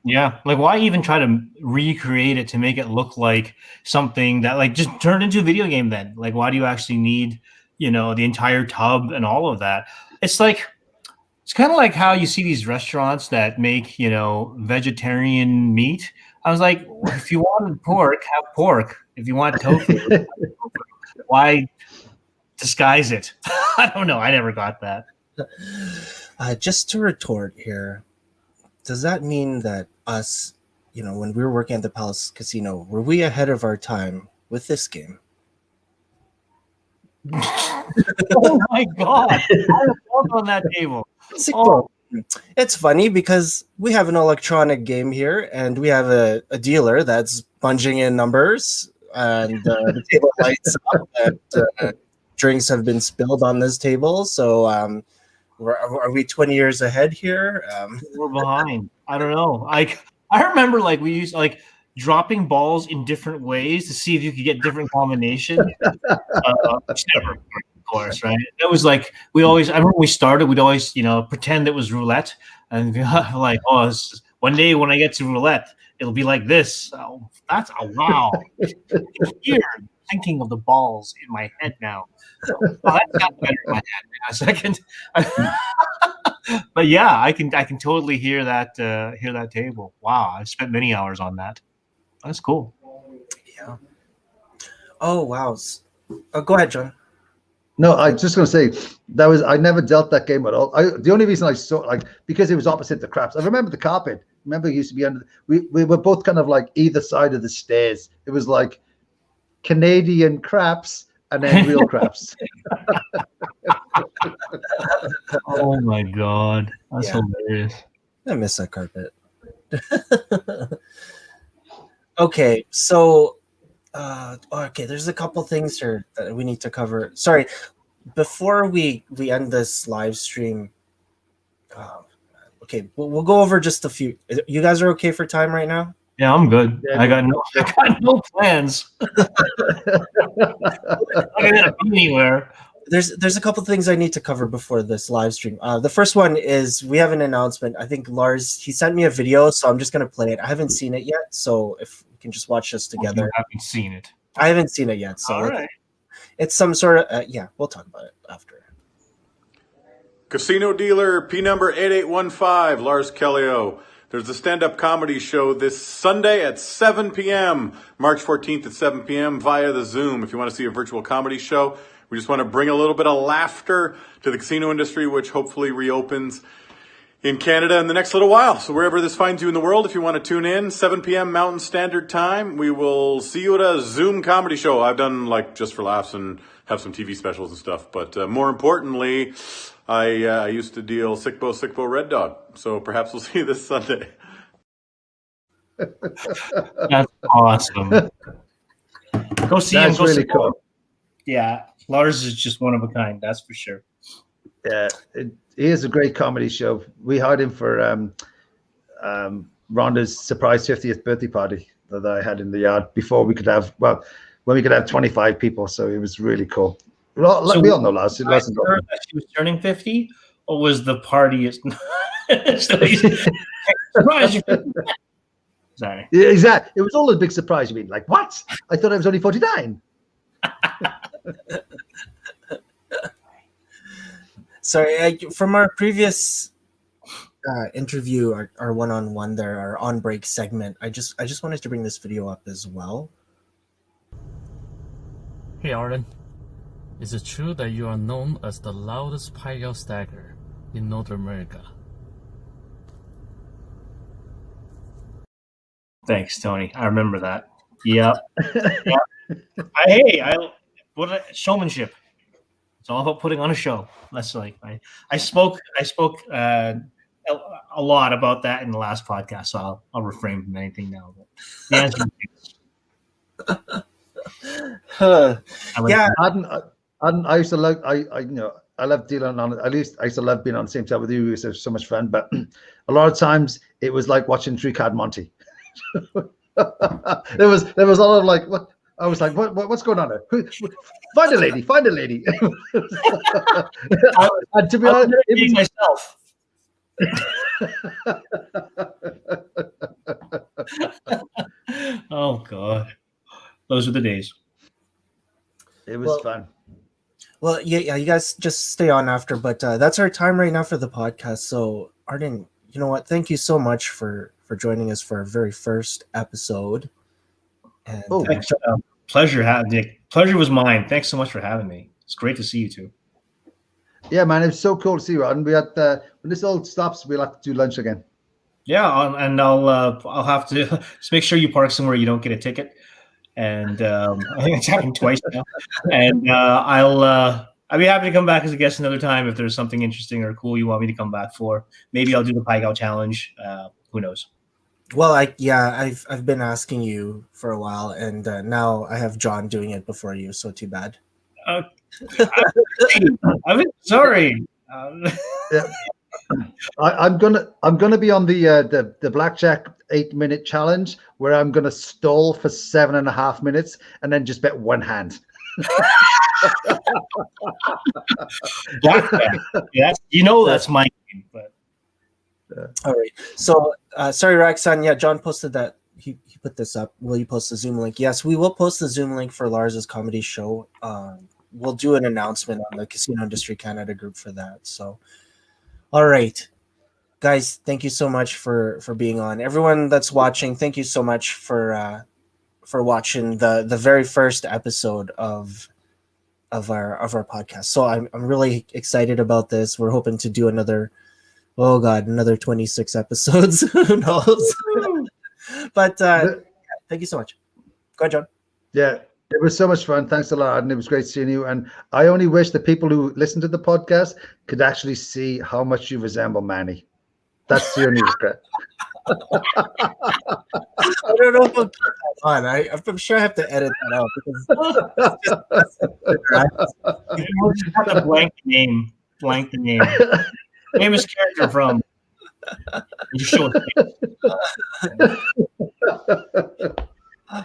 Yeah, like, why even try to recreate it to make it look like something that just turned into a video game then? Like, why do you actually need the entire tub and all of that? It's kind of like how you see these restaurants that make vegetarian meat. I was like, if you wanted pork, have pork. If you want tofu, why disguise it? I don't know. I never got that. Just to retort here, does that mean that us, when we were working at the Palace Casino, were we ahead of our time with this game? Oh my God! I was on that table. It's funny because we have an electronic game here, and we have a dealer that's punching in numbers, and the table lights up, and drinks have been spilled on this table. So are we 20 years ahead here? We're behind. I don't know. I remember we used dropping balls in different ways to see if you could get different combinations. Which never worked, of course, right? It was I remember when we started, we'd always, pretend it was roulette, and be like, oh, one day when I get to roulette, it'll be like this. Oh, that's a wow. Here, thinking of the balls in my head now. Oh, that's got better in my head now. Second. But yeah, I can totally hear that table. Wow, I've spent many hours on that. That's cool. Yeah. Oh wow. Go ahead, John. No, I was just going to say I never dealt that game at all. The only reason I saw because it was opposite the craps. I remember the carpet. Remember, it used to be under. We were both kind of either side of the stairs. It was like Canadian craps and then real craps. Oh my God, that's hilarious. I miss that carpet. Okay, so there's a couple things here that we need to cover. Sorry, before we end this live stream. Okay, we'll go over just a few. You guys are okay for time right now? Yeah, I'm good. Yeah, I got no plans. I'm not gonna be anywhere. there's a couple things I need to cover before this live stream. The first one is we have an announcement. I think Lars, he sent me a video, so I'm just gonna play it. I haven't seen it yet, so if we can just watch this together. You haven't seen it. I haven't seen it yet, so All right. it's some sort of yeah. We'll talk about it after. Casino dealer P number 8815, Lars Kellio. There's a stand-up comedy show this Sunday at 7 p.m., March 14th at 7 p.m. via the Zoom. If you want to see a virtual comedy show, we just want to bring a little bit of laughter to the casino industry, which hopefully reopens in Canada in the next little while. So wherever this finds you in the world, if you want to tune in, 7 p.m. Mountain Standard Time, we will see you at a Zoom comedy show. I've done like just for laughs and have some TV specials and stuff. But more importantly, I used to deal Sickbo Red Dog. So perhaps we'll see you this Sunday. That's awesome. Go see him. That's really cool. Yeah, Lars is just one of a kind. That's for sure. Yeah, he is a great comedy show. We hired him for Rhonda's surprise 50th birthday party that I had in the yard before we could have, when we could have 25 people. So it was really cool. We all know Lars. She was turning 50, or was the party? Surprise you. Sorry. Yeah, exactly. It was all a big surprise. You mean like what? I thought I was only 49. Sorry, from our previous interview, our one-on-one there, our on-break segment, I just wanted to bring this video up as well. Hey Arden, is it true that you are known as the loudest Pai-Gow stagger in North America? Thanks, Tony. I remember that. Yep. What showmanship. It's all about putting on a show. That's like I spoke a lot about that in the last podcast, so I'll refrain from anything now. But the answer is Yeah, I used to like I love dealing on. At least I used to love being on the same table with you. We used to have so much fun. But a lot of times it was like watching Three Card Monty. there was a lot of like what. I was like, what's going on there? Find a lady. And to be honest, it was myself. Oh God, those were the days. It was fun. Well, yeah, you guys just stay on after, but that's our time right now for the podcast. So, Arden, you know what? Thank you so much for joining us for our very first episode. And thanks. Pleasure was mine. Thanks so much for having me. It's great to see you too. Yeah, man, it was so cool to see you. And we had when this all stops, we'll have to do lunch again. Yeah, and I'll have to just make sure you park somewhere you don't get a ticket. And I think it's happened twice now. And I'll be happy to come back as a guest another time if there's something interesting or cool you want me to come back for. Maybe I'll do the Pai-Gow challenge. Who knows? Well, I've been asking you for a while, and now I have John doing it before you. So too bad. I'm sorry. Yeah. I'm gonna be on the blackjack 8-minute challenge where I'm gonna stall for 7.5 minutes and then just bet one hand. Yeah, that's my game, but. All right. So, sorry, Roxanne. Yeah, John posted that. He put this up. Will you post the Zoom link? Yes, we will post the Zoom link for Lars's comedy show. We'll do an announcement on the Casino Industry Canada group for that. So, all right, guys, thank you so much for being on. Everyone that's watching, thank you so much for watching the very first episode of our podcast. So I'm really excited about this. We're hoping to do another 26 episodes. Who knows? But thank you so much. Go ahead, John. Yeah, it was so much fun. Thanks a lot, and it was great seeing you. And I only wish the people who listen to the podcast could actually see how much you resemble Manny. That's the only regret. I don't know if I'll put that on. I'm sure I have to edit that out because You just have to blank the name. Famous character from. You show it.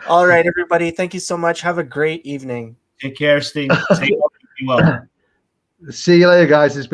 All right, everybody. Thank you so much. Have a great evening. Take care. Stay well. See you later, guys. It's been